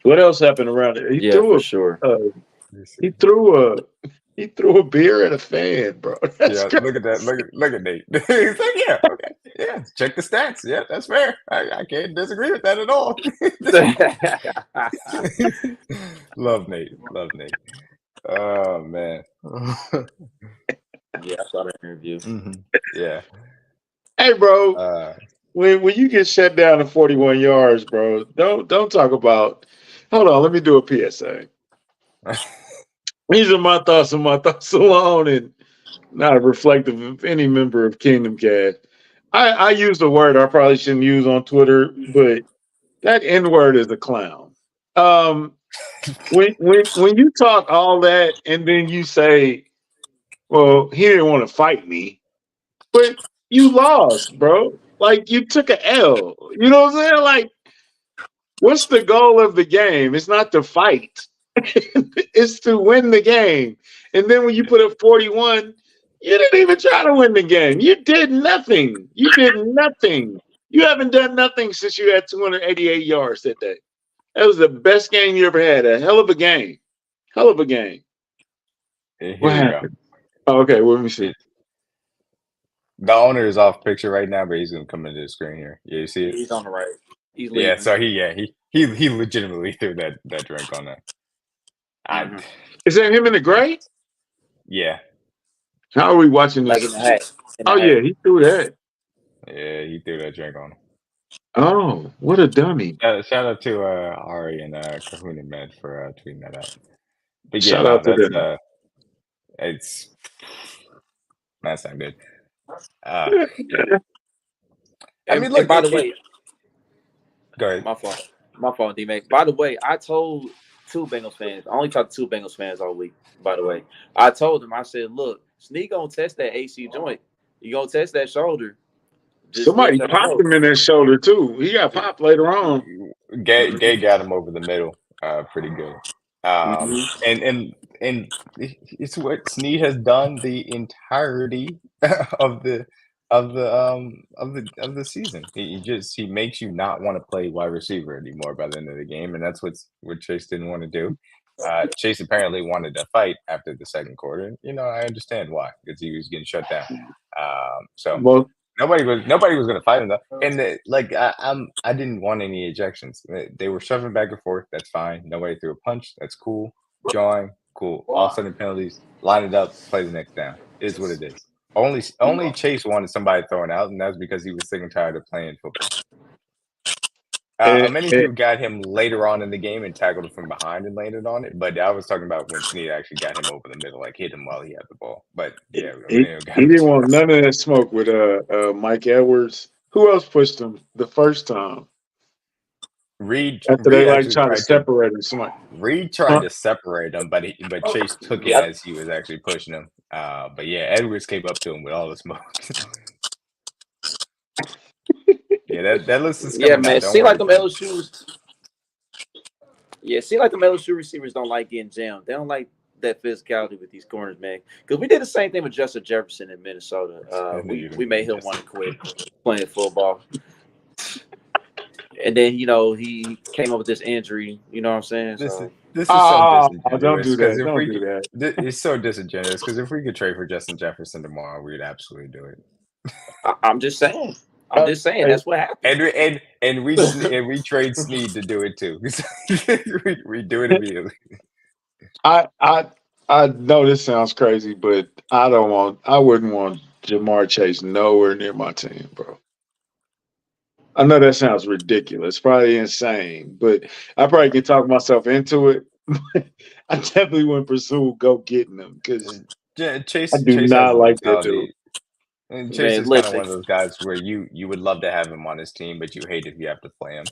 what else happened around it? Yeah, for sure. He threw a beer at a fan, bro. That's Yeah, crazy. look at that. Look at Nate. He's like, yeah, okay, yeah, check the stats. Yeah, that's fair. I can't disagree with that at all. Love Nate. Oh man. Yeah, I saw that interview. Yeah. Hey, bro. When you get shut down to 41 yards, bro, don't talk about. Hold on, let me do a PSA. These are my thoughts alone, and not reflective of any member of Kingdom Cast. I used a word I probably shouldn't use on Twitter, but that N word is a clown. When you talk all that and then you say, "Well, he didn't want to fight me," but you lost, bro. Like you took an L. You know what I'm saying? Like, what's the goal of the game? It's not to fight. It's to win the game. And then when you put up 41, you didn't even try to win the game. You did nothing. You haven't done nothing since you had 288 yards that day. That was the best game you ever had. A hell of a game. What happened? Oh, okay, well, let me see. The owner is off picture right now, but he's gonna come into the screen here. Yeah, you see it? He's on the right. He's leaving. Yeah, so he legitimately threw that drink on that. Is that him in the gray? Yeah. How are we watching this? Like in the hat. Yeah, he threw that. Yeah, he threw that drink on him. Oh, what a dummy! Shout out to Ari and Kahuna Med for tweeting that out. But yeah, shout out to them. That's not good. Yeah. I mean, look. By the way, go ahead. My fault, D-Mac. By the way, I told two Bengals fans. I only talked to two Bengals fans all week. By the way, I told them. I said, "Look, Sneak gonna test that AC joint. You gonna test that shoulder." Somebody popped him in that shoulder too. He got popped later on. Gay got him over the middle, pretty good. And it's what Snead has done the entirety of the season. He makes you not want to play wide receiver anymore by the end of the game, and that's what Chase didn't want to do. Chase apparently wanted to fight after the second quarter. I understand why, because he was getting shut down. Nobody was going to fight him though, and I didn't want any ejections. They were shoving back and forth. That's fine. Nobody threw a punch. That's cool. Jawing, cool. All sudden penalties. Line it up. Play the next down. It is what it is. Only Chase wanted somebody thrown out, and that's because he was sick and tired of playing football. Many people got him later on in the game and tackled him from behind and landed on it. But I was talking about when Snead actually got him over the middle, like hit him while he had the ball. But yeah, he didn't want none of that smoke with Mike Edwards. Who else pushed him the first time? Reed. After they tried to separate him. Reed tried to separate him, but Chase took it as he was actually pushing him. But yeah, Edwards came up to him with all the smoke. Yeah, that list is man. Seem like them LSU. Yeah, seem like the LSU receivers don't like getting jammed. They don't like that physicality with these corners, man. Because we did the same thing with Justin Jefferson in Minnesota. We made him want to quit playing football. And then he came up with this injury. You know what I'm saying? This is so disingenuous. Don't do that. Don't do that. It's so disingenuous because if we could trade for Justin Jefferson tomorrow, we'd absolutely do it. I'm just saying. That's what happened. And we trade Snead to do it too. we do it immediately. I know this sounds crazy, but I wouldn't want Jamar Chase nowhere near my team, bro. I know that sounds ridiculous, probably insane, but I probably can talk myself into it. I definitely wouldn't pursue getting them because Chase. I do not like that dude. And Chase is kind of one of those guys where you would love to have him on his team, but you hate if you have to play him.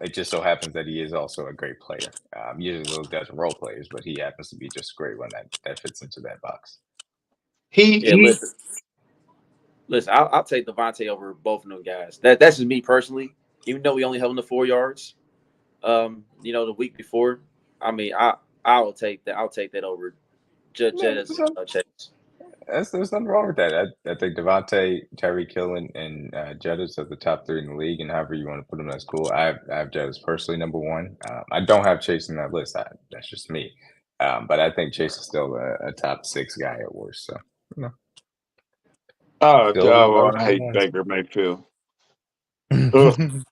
It just so happens that he is also a great player. Usually those guys are role players, but he happens to be just a great one that fits into that box. Yeah, He listen. I'll take Devontae over both of them guys. That's just me personally. Even though we only held him to 4 yards, the week before. I mean, I'll take that. I'll take that over No, Jettis Chase. there's nothing wrong with that. I think Devontae, Tyreek Hill, and Jettis are the top three in the league, and however you want to put them, that's cool. I have Jettis personally number one. I don't have Chase in that list. That's just me. But I think Chase is still a top 6 guy at worst. So, you know, still I hate Baker Mayfield. Ugh.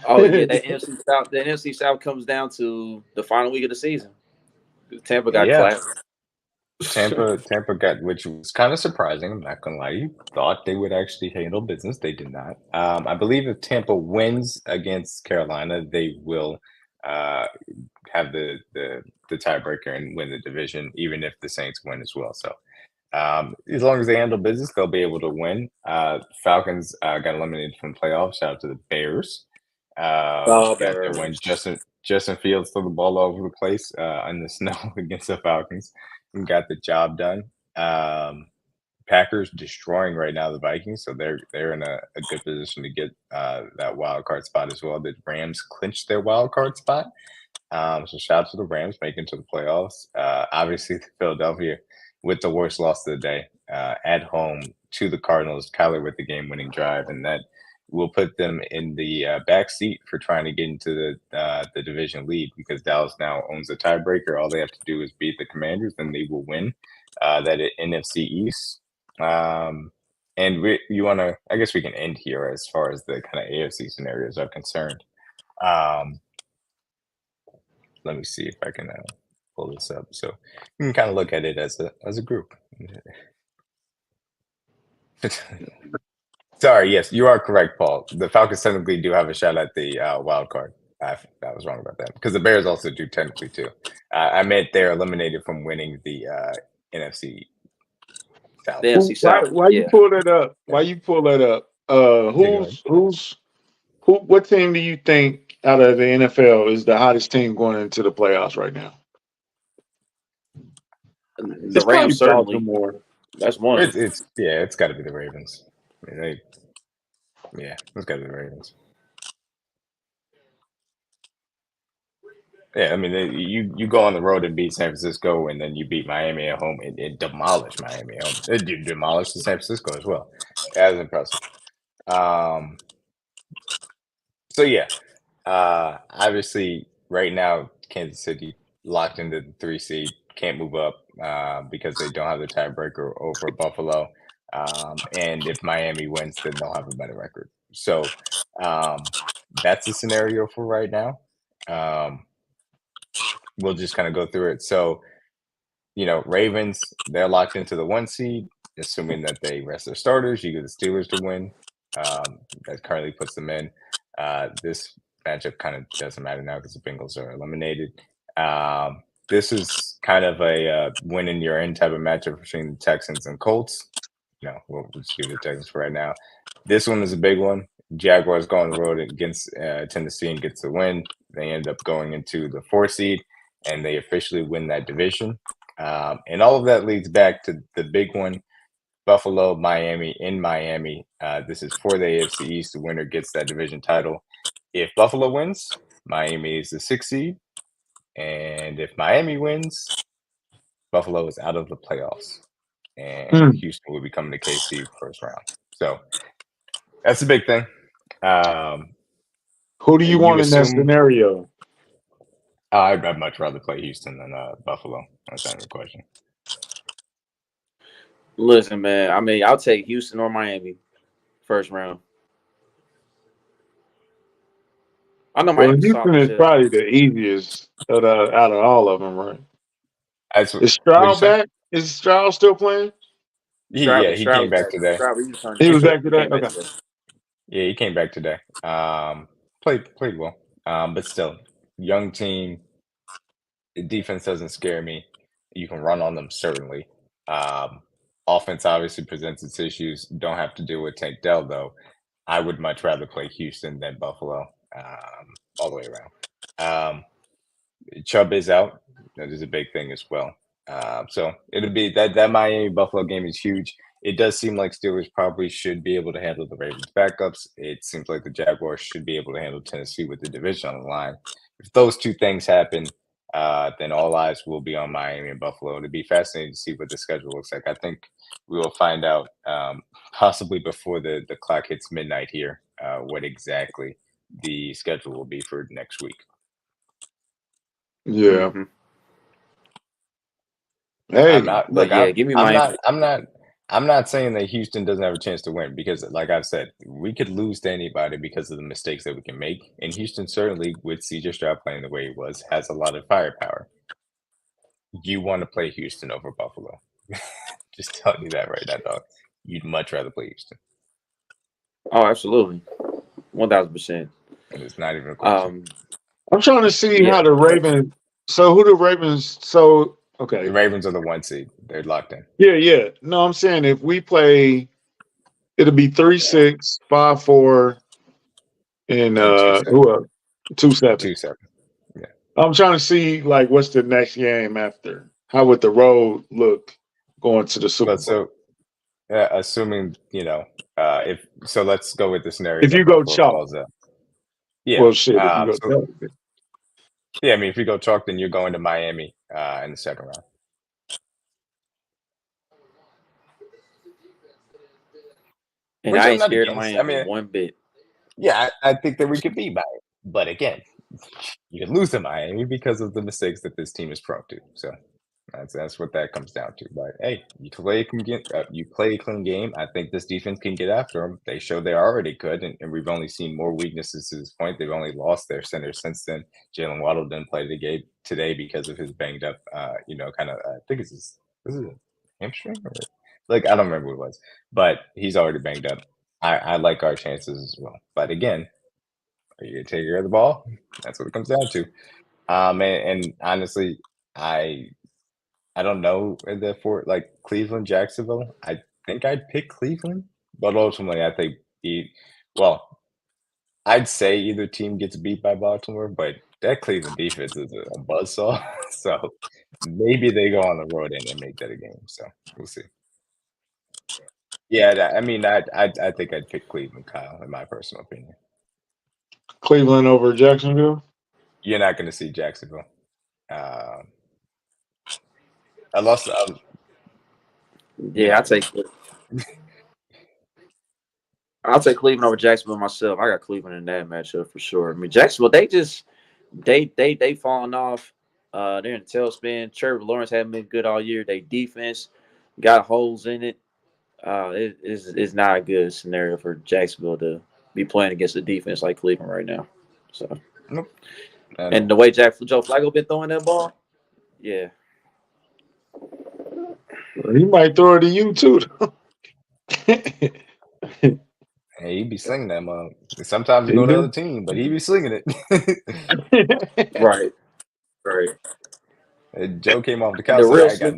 Oh yeah, that NFC South. The NFC South comes down to the final week of the season. Tampa got Yeah. clapped. Tampa got, which was kind of surprising. I'm not gonna lie, you thought they would actually handle business. They did not. I believe if Tampa wins against Carolina, they will have the tiebreaker and win the division, even if the Saints win as well. So as long as they handle business, they'll be able to win. Falcons got eliminated from playoffs. Shout out to the Bears. Got their win. Justin Fields threw the ball all over the place in the snow against the Falcons and got the job done. Packers destroying right now the Vikings, so they're in a good position to get that wild card spot as well. The Rams clinched their wild card spot. So shout out to the Rams making it to the playoffs. Obviously, Philadelphia with the worst loss of the day at home to the Cardinals. Kyler with the game-winning drive, and that will put them in the back seat for trying to get into the division lead because Dallas now owns the tiebreaker. All they have to do is beat the Commanders, and they will win that NFC East. And you want to? I guess we can end here as far as the kind of AFC scenarios are concerned. Let me see if I can pull this up so you can kind of look at it as a group. Sorry, yes, you are correct, Paul. The Falcons technically do have a shot at the wild card. I was wrong about that because the Bears also do technically too. I meant they're eliminated from winning the NFC South. The NFC South. Why you pull that up? Why you pull that up? What team do you think out of the NFL is the hottest team going into the playoffs right now? The Rams certainly. Baltimore. That's one. It's got to be the Ravens. I mean, it's got to be the Ravens. Yeah, I mean, you go on the road and beat San Francisco, and then you beat Miami at home. It demolished Miami at home. It demolished San Francisco as well. That was impressive. So yeah, obviously right now Kansas City locked into the 3 seed, can't move up because they don't have the tiebreaker over Buffalo. And if Miami wins, then they'll have a better record. So that's the scenario for right now. We'll just kind of go through it. So, Ravens, they're locked into the 1 seed, assuming that they rest their starters. You get the Steelers to win. That currently puts them in. This matchup kind of doesn't matter now because the Bengals are eliminated. This is kind of a win in your end type of matchup between the Texans and Colts. We'll just give the Texans for right now. This one is a big one. Jaguars go on the road against Tennessee and gets the win. They end up going into the 4 seed, and they officially win that division. And all of that leads back to the big one, Buffalo, Miami, in Miami. This is for the AFC East. The winner gets that division title. If Buffalo wins, Miami is the 6th seed. And if Miami wins, Buffalo is out of the playoffs. And Houston will be coming to KC first round. So that's a big thing. Who do you want in that scenario? I'd much rather play Houston than Buffalo. That's not the question. Listen, man. I mean, I'll take Houston or Miami first round. I know Miami. Houston is probably the easiest out of all of them, right? Is Stroud back? Is Stroud still playing? He came back today. He was back today? Okay. Yeah, he came back today. Played well. But still, young team. The defense doesn't scare me. You can run on them, certainly. Offense obviously presents its issues. Don't have to deal with Tank Dell, though. I would much rather play Houston than Buffalo. all the way around. Chubb is out. That is a big thing as well. So it'll be that Miami Buffalo game is huge. It does seem like Steelers probably should be able to handle the Ravens backups. It seems like the Jaguars should be able to handle Tennessee with the division on the line. If those two things happen, then all eyes will be on Miami and Buffalo. It'll be fascinating to see what the schedule looks like. I think we will find out possibly before the clock hits midnight here what exactly the schedule will be for next week. Yeah. Mhm. Hey, give me Miami. I'm not saying that Houston doesn't have a chance to win because, like I've said, we could lose to anybody because of the mistakes that we can make. And Houston certainly, with CJ Stroud playing the way he was, has a lot of firepower. You want to play Houston over Buffalo. Just telling you that right now, dog. You'd much rather play Houston. Oh, absolutely. 1,000%. And it's not even a question. I'm trying to see how the Ravens. So who the Ravens? So okay, The Ravens are the 1 seed. They're locked in. Yeah. No, I'm saying if we play, it'll be 3-6, 5-4, and who else? 2-7. 2-7. Yeah. I'm trying to see like what's the next game after. How would the road look going to the Super Bowl? So, assuming if so, let's go with the scenario. If you go chalk, yeah. Well, shit. If you go chalk. Yeah, I mean, if you go chalk, then you're going to Miami in the second round. And I ain't scared of Miami one bit. Yeah, I think that we could beat Miami. But again, you can lose to Miami because of the mistakes that this team is prone to. So that's what that comes down to. But hey, you play a clean game. I think this defense can get after them. They showed they already could, and we've only seen more weaknesses to this point. They've only lost their center since then. Jalen Waddle didn't play the game today because of his banged up, kind of. I think is it a hamstring or I don't remember what it was, but he's already banged up. I like our chances as well. But again, are you gonna take care of the ball? That's what it comes down to. And honestly, I don't know for Cleveland, Jacksonville. I think I'd pick Cleveland, but ultimately I think I'd say either team gets beat by Baltimore, but that Cleveland defense is a buzzsaw. So maybe they go on the road and make that a game. So we'll see. Yeah, I think I'd pick Cleveland, Kyle, in my personal opinion. Cleveland over Jacksonville? You're not going to see Jacksonville. I lost. Yeah, I'll take Cleveland over Jacksonville myself. I got Cleveland in that matchup for sure. I mean, Jacksonville, they falling off. They're in a tailspin. Trevor Lawrence haven't been good all year. They defense got holes in it. It's not a good scenario for Jacksonville to be playing against a defense like Cleveland right now. So, and the way Joe Flacco been throwing that ball, yeah. He might throw it to you too. Hey, he be slinging that mug. Sometimes he go to the other team, but he be slinging it. Right. And Joe came off the couch and said,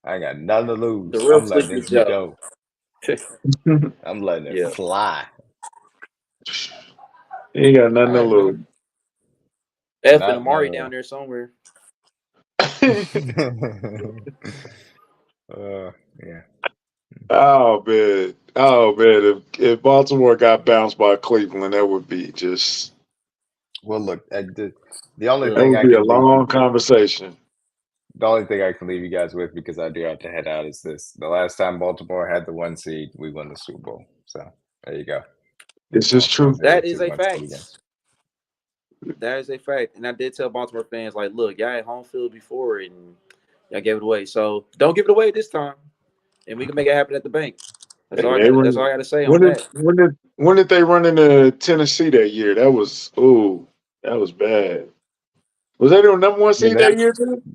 I got nothing to lose. I'm letting this go. I'm letting it fly. He ain't got nothing to lose. F and Amari down there somewhere. Yeah. Oh man. If Baltimore got bounced by Cleveland, that would be just. Well, look, the only that thing would be a long conversation. The only thing I can leave you guys with, because I do have to head out, is this: the last time Baltimore had the 1 seed, we won the Super Bowl. So there you go. This is true. That is a fact. That is a fact. And I did tell Baltimore fans, look, y'all had home field before and y'all gave it away. So don't give it away this time. And we can make it happen at the bank. That's all I got to say on that. When did they run into Tennessee that year? That was bad. Was that the number 1 seed that year?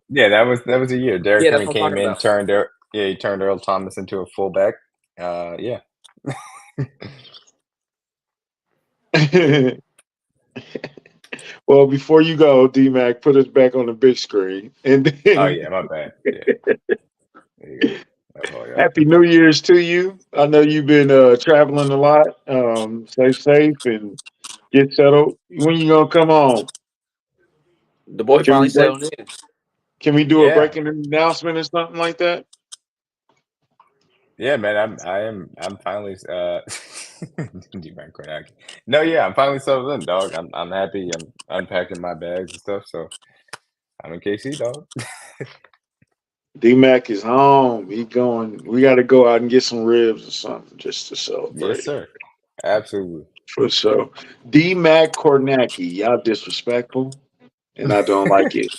Yeah, that was a year. Derrick Henry came in, he turned Earl Thomas into a fullback. Yeah. Well, before you go, D-Mac, put us back on the big screen. And then, oh yeah, my bad. Yeah. Happy New Year's to you. I know you've been traveling a lot. Stay safe and get settled. When you gonna come on? The boy Can we finally break? settled in. Can we do a Yeah. breaking announcement or something like that? Yeah, man, I'm finally D-Man Kornacki. No, yeah, I'm finally settled in, dog. I'm happy. I'm unpacking my bags and stuff, so I'm in KC, dog. D-Mac is home. He going. We got to go out and get some ribs or something just to Yes, celebrate. sir. Absolutely. For sure. D-Mac Kornacki, y'all disrespectful, and I don't like it.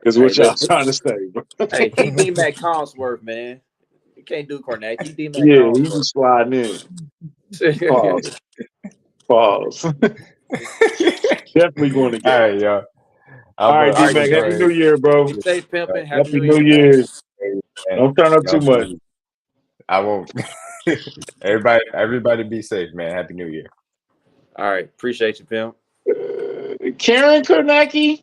Is Hey, what y'all look, trying to say, bro. hey, he D Mac Collinsworth, man. You can't do Cornette. He D Mac Yeah, he Collinsworth. was sliding in. Pause. Pause. Definitely going to All go. right, y'all. All right, All right, D-Mac. Champ. Happy New Year, bro. Be safe, pimping. Happy Happy New New Year, man. Year. And Don't turn up too y'all much. too. I won't. Everybody be safe, man. Happy New Year. All right. Appreciate you, pimp. Karen Kornacki?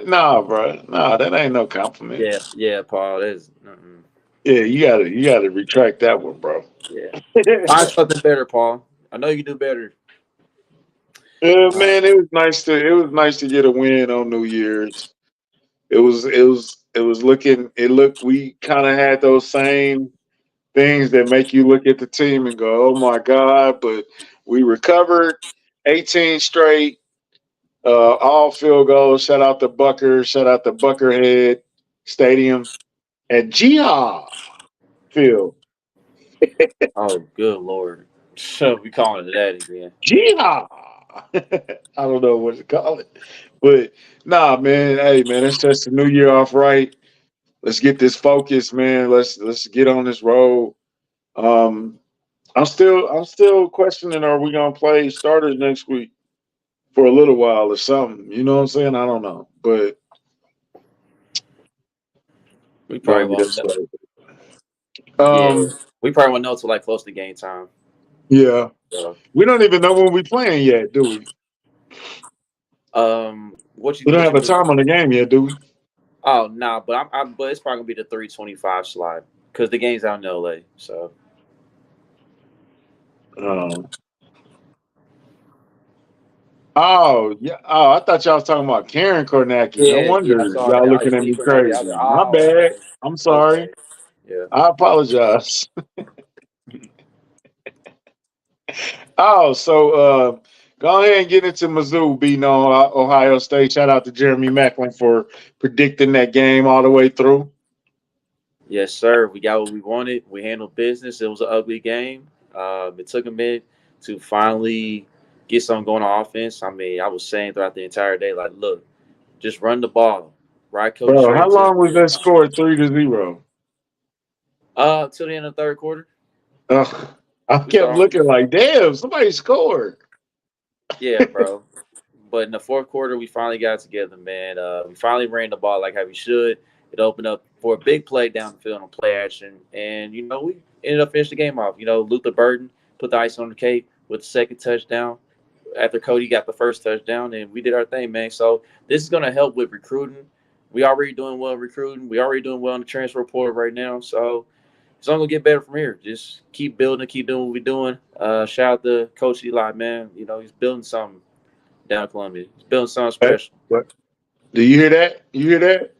Nah, bro. Nah, that ain't no compliment. Yeah, Paul. That's Yeah, you gotta retract that one, bro. yeah. Find something better, Paul. I know you can do better. Man, it was nice to get a win on New Year's. It looked we kind of had those same things that make you look at the team and go, "Oh my God," but we recovered 18 straight all field goals. Shout out to Bucker, shout out to Butkerhead Stadium at Jihad Field. Oh, good Lord. So we calling it that again. Jihad. I don't know what to call it. But nah, man. Hey, man, let's test the new year off right. Let's get this focus, man. Let's get on this road. Um, I'm still questioning, are we gonna play starters next week for a little while or something? You know what I'm saying? I don't know. But We probably gonna get won't know. started. Yeah. We probably won't know until like close to game time. Yeah. So, We don't even know when we playing yet, do we? what you We don't what have you a mean? time on the game yet, do we? Oh no, nah, but but it's probably gonna be the 3:25 slot because the game's out in LA. So Um, oh yeah. Oh, I thought y'all was talking about Karen Kornacki. No yeah, I wonder saw y'all that. I looking at see me Cornette. I crazy. was like, My oh, bad. okay, I'm sorry. okay, yeah. I apologize. Oh, so go ahead and get into Mizzou beating on Ohio State. Shout out to Jeremy Macklin for predicting that game all the way through. Yes, sir. We got what we wanted. We handled business. It was an ugly game. It took a minute to finally get something going on offense. I mean, I was saying throughout the entire day, like, look, just run the ball, ride Coach Bro, how straight to long was that score 3-0? till the end of the third quarter. I We kept started. looking like, damn, somebody scored. Yeah, bro. But in the fourth quarter, we finally got together, man. We finally ran the ball like how we should. It opened up for a big play down the field on play action, and we ended up finishing the game off. Luther Burden put the ice on the cake with the second touchdown after Cody got the first touchdown, and we did our thing, man. So this is gonna help with recruiting. We already doing well recruiting. We already doing well in the transfer portal right now. So it's only gonna get better from here. Just keep building, keep doing what we're doing. Shout out to Coach Eli, man. He's building something down in Columbia. He's building something Hey, special. what? Do you hear that? You hear that?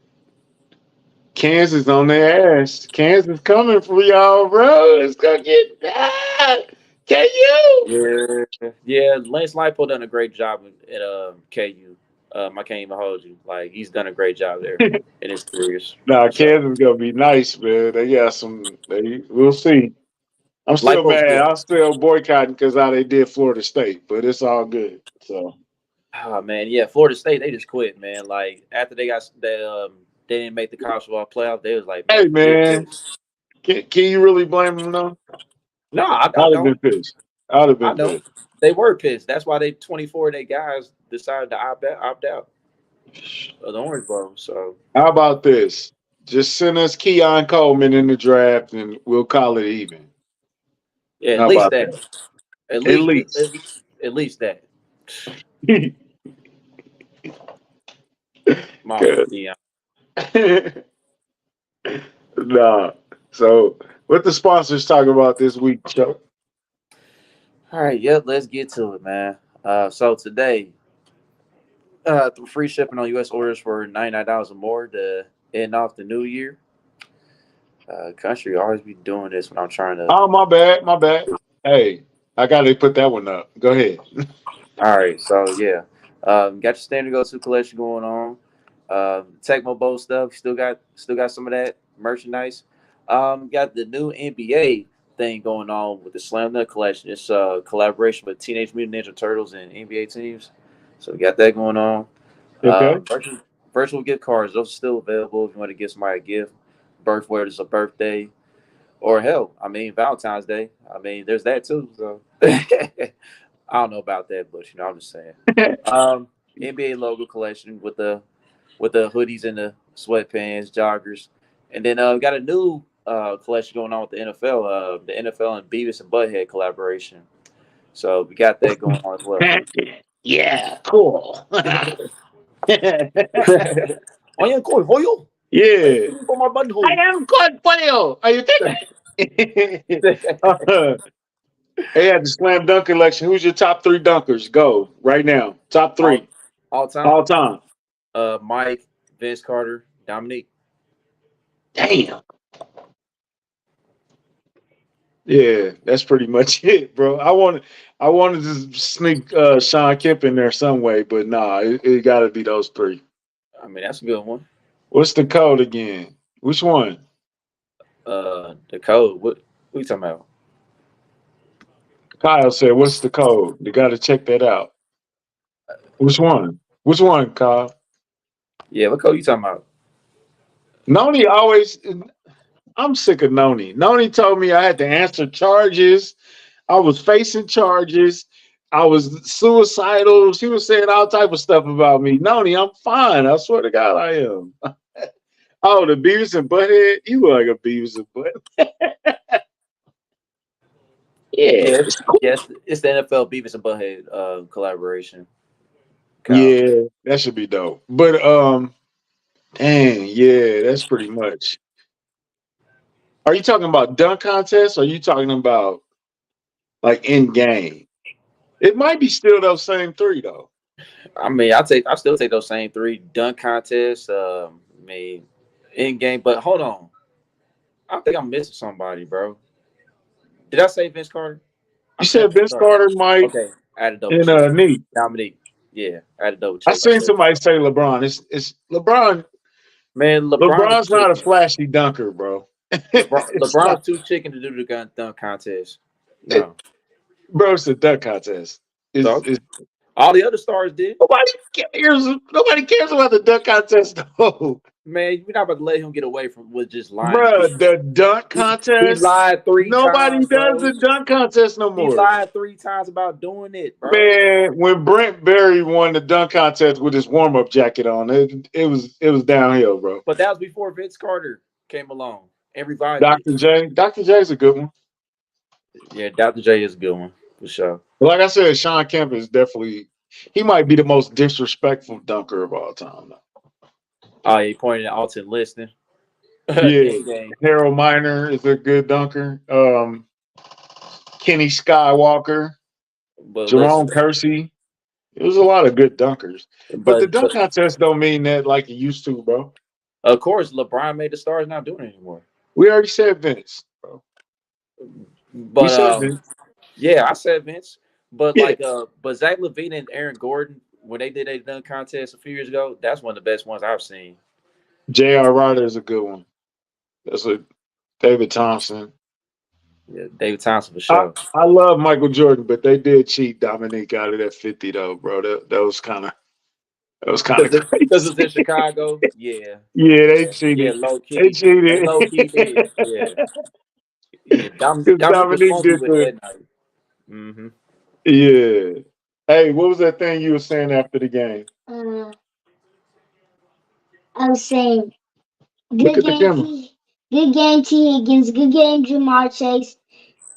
Kansas on their ass. Kansas coming for y'all, bro. It's gonna get bad. Can you? Yeah. Lance Leipold done a great job at KU. I can't even hold you. Like he's done a great job there, and it's serious. Nah, So Kansas gonna be nice, man. They got some. We'll see. I'm still Leipold's mad. good. I'm still boycotting because how they did Florida State, but it's all good. So, Oh man, yeah. Florida State, they just quit, man. Like after they didn't make the college football playoff. They was like, man, hey, forget man, this. can you really blame them though? No, I I'd have been don't. pissed. I'd have I been don't. pissed. They were pissed. That's why they 24 of their guys decided to opt out of the Orange Bowl. So How about this? Just send us Keon Coleman in the draft, and we'll call it even. yeah, at How least about that. that? At At least, least. at least that. Mom, Good. yeah. Nah. So, what the sponsors talk about this week, Chuck? All right, yep. Let's get to it, man. So today, free shipping on U.S. orders for $99 or more to end off the new year. Country always be doing this when I'm trying to. Oh, my bad, my bad. Hey, I got to put that one up. Go ahead. All right, so yeah, got your standard go-to collection going on. Tecmo Bowl stuff. Still got some of that merchandise. Got the new NBA thing going on with the Slam Dunk collection. It's a collaboration with Teenage Mutant Ninja Turtles and NBA teams. So we got that going on. Okay. Virtual gift cards. Those are still available if you want to give somebody a gift. Birthday is a birthday, or hell, I mean Valentine's Day. I mean there's that too. So I don't know about that, but I'm just saying. NBA logo collection with the hoodies and the sweatpants, joggers, and then we got a new collection going on with the NFL. The NFL and Beavis and Butthead collaboration. So we got that going on as well too. Yeah, cool. Oh yeah, cool. Hoyo. Yeah. For my buttonhole. I am good for you. Are you kidding? Hey, at the slam dunk collection, who's your top 3 dunkers? Go right now. Top 3 all time. all time. Mike, Vince Carter, Dominique. Damn. Yeah, that's pretty much it, bro. I wanted to sneak Sean Kemp in there some way, but nah, it got to be those 3. I mean, that's a good one. What's the code again? Which one? The code. What you talking about? Kyle said, "What's the code?" You got to check that out. Which one? Which one, Kyle? Yeah, what code you talking about? Noni always. I'm sick of Noni. Noni told me I had to answer charges. I was facing charges. I was suicidal. She was saying all type of stuff about me. Noni, I'm fine. I swear to God, I am. Oh, the Beavis and Butthead? You look like a Beavis and Butthead. Yeah. Yes, it's the NFL Beavis and Butthead collaboration. Kyle. Yeah, that should be dope. But dang, yeah, that's pretty much. Are you talking about dunk contests? Or are you talking about like in game? It might be still those same 3 though. I mean, I still take those same 3 dunk contests. I mean, in game, but hold on, I think I'm missing somebody, bro. Did I say Vince Carter? You said Vince Carter, Mike, Okay, I had a double and check. Neat. Dominique. Yeah, I had a double I check. seen somebody say LeBron. It's LeBron. Man, LeBron's not a flashy dunker, bro. LeBron's too chicken to do the dunk contest. No, bro, it's a dunk contest. All the other stars did. Nobody cares. Nobody cares about the dunk contest, though. Man, you're not about to let him get away with just lying. Bro, the dunk contest. He lied 3 Nobody times. does the dunk contest no more. He lied 3 times about doing it, bro. Man, when Brent Berry won the dunk contest with his warm-up jacket on, it was downhill, bro. But that was before Vince Carter came along. Everybody. Dr. J. Dr. J's a good one. Yeah, Dr. J is a good one for sure. But like I said, Sean Kemp is definitely. He might be the most disrespectful dunker of all time. Oh, he pointed at Alton listening. Yeah, Harold Miner is a good dunker. Kenny Skywalker, Jerome Kersey. It was a lot of good dunkers. But the dunk contest don't mean that like it used to, bro. Of course, LeBron made the stars not doing it anymore. We already said Vince, bro. But said Vince. Yeah, I said Vince. But but Zach LaVine and Aaron Gordon, when they did a dunk contest a few years ago, that's one of the best ones I've seen. J.R. Ryder is a good one. That's a David Thompson. Yeah, David Thompson for sure. I love Michael Jordan, but they did cheat Dominique out of that 50 though, bro. That was kind of crazy. Because it's in Chicago. Yeah. Yeah, they cheated. Yeah, low key. They cheated. Low key did. Yeah. Dominique did that night. Mm-hmm. Yeah. Hey, what was that thing you were saying after the game? I was saying, good game T. Higgins, good game Jamar Chase,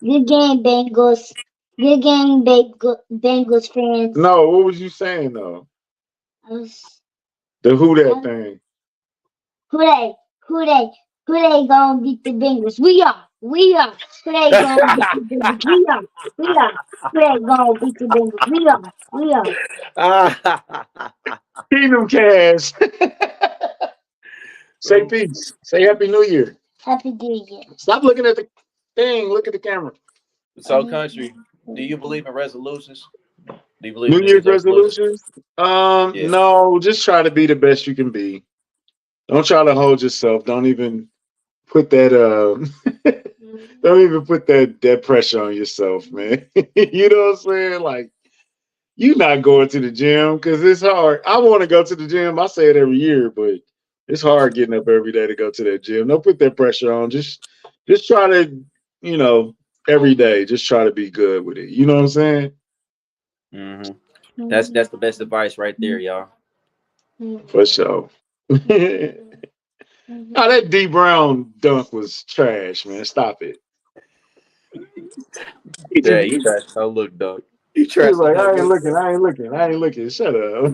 good game Bengals, good game Bengals fans. No, what was you saying though? The who that thing? Who they gonna beat the Bengals? We are. We are. Today gonna beat the Bengals. We are. We are. Today gonna beat the Bengals. We are. We are. Kingdom Cast. Say peace. Say Happy New Year. Happy New Year. Stop looking at the thing. Look at the camera. So, country, do you believe in resolutions? Do you believe New in Year's resolutions? resolutions? Yeah. No. Just try to be the best you can be. Don't try to hold yourself. Don't even put that. Don't even put that pressure on yourself, man. You know what I'm saying? Like, you're not going to the gym because it's hard. I want to go to the gym. I say it every year, but it's hard getting up every day to go to that gym. Don't put that pressure on. Just try to, every day, just try to be good with it. You know what I'm saying? Mm-hmm. That's the best advice right there, y'all. For sure. Oh, that D Brown dunk was trash, man. Stop it. Yeah, you trash. Oh, look, dog. You He trash. was like, I ain't looking. Shut up.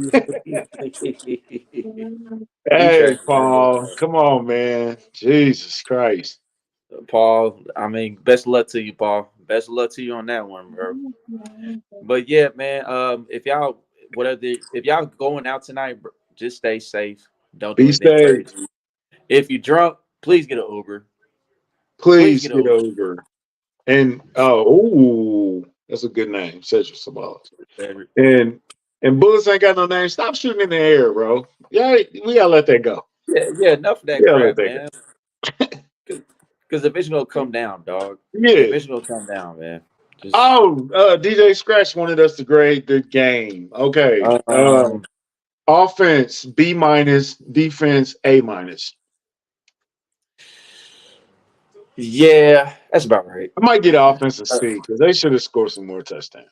Hey, Paul. Come on, man. Jesus Christ. Paul, I mean, best of luck to you, Paul. Best of luck to you on that one, bro. But yeah, man. If y'all going out tonight, bro, just stay safe. Don't do Be anything safe. crazy. If you're drunk, please get an Uber. Please get over. And that's a good name, Cedric Sabalas. And bullets ain't got no name. Stop shooting in the air, bro. Yeah, we gotta let that go. Yeah, enough of that crap, man. Because the vision will come down, dog. Yeah, the vision will come down, man. DJ Scratch wanted us to grade the game. Okay. Offense B-, defense A-. Yeah, that's about right. I might get offense a C because they should have scored some more touchdowns.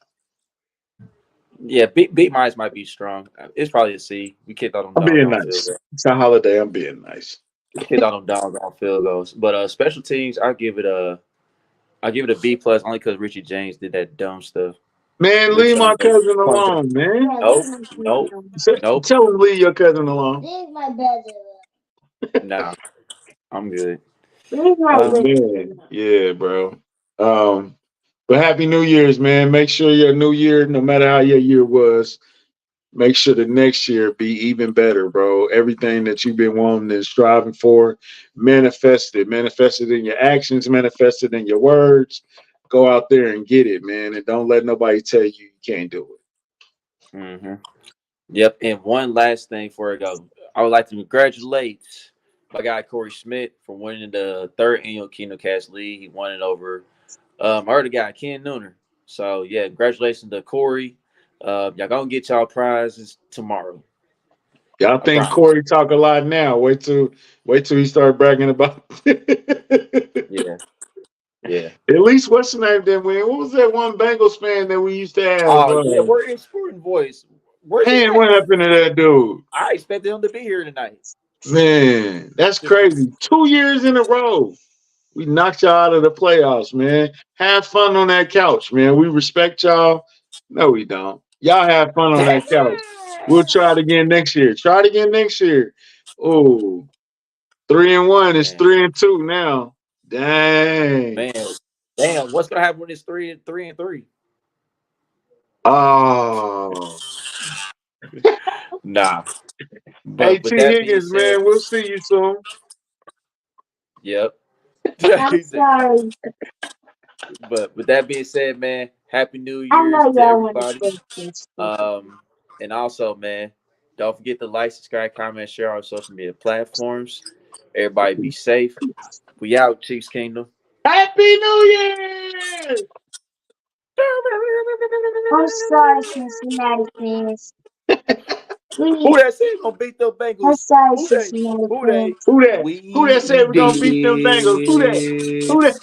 Yeah, B- might be strong. It's probably a C. We kicked out on I'm being nice. It's a holiday. I'm being nice. We kicked out on dogs on field goals, but special teams, I'll give it a B+ only because Richie James did that dumb stuff. Man, leave my cousin alone, man. Nope. Tell him leave your cousin alone. Leave my brother. Nah, I'm good. Man. Yeah, bro. But Happy New Year's, man. Make sure your new year, no matter how your year was, make sure the next year be even better, bro. Everything that you've been wanting and striving for, manifest it in your actions, manifest it in your words. Go out there and get it, man. And don't let nobody tell you can't do it. Mm-hmm. Yep. And one last thing before I go, I would like to congratulate my guy Corey Schmidt for winning the 3rd annual Kingdom Cast League. He won it over our other guy, Ken Nooner. So yeah, congratulations to Corey. Y'all gonna get y'all prizes tomorrow. Y'all think Corey talk a lot now. Wait till he start bragging about Yeah. Yeah. At least what's the name didn't win? What was that one Bengals fan that we used to have? Oh, yeah, we're in Sporting Voice. What happened to that dude? I expected him to be here tonight. Man, that's crazy. 2 years in a row. We knocked y'all out of the playoffs, man. Have fun on that couch, man. We respect y'all. No, we don't. Y'all have fun on that couch. We'll try it again next year. Try it again next year. Oh, 3-1 is 3-2 now. Dang. Man, damn. What's gonna happen when it's 3-3? Oh. Nah. Hey, T. Higgins, man, we'll see you soon. Yep. I'm sorry. But with that being said, man, Happy New Year's to everybody. And also, man, don't forget to like, subscribe, comment, share our social media platforms. Everybody be safe. We out, Chiefs Kingdom. Happy New Year! I'm sorry, Cincinnati fans. Who that said gonna beat the Bengals? I'm sorry, Cincinnati fans. Who that said we're gonna beat them Bengals? Who that?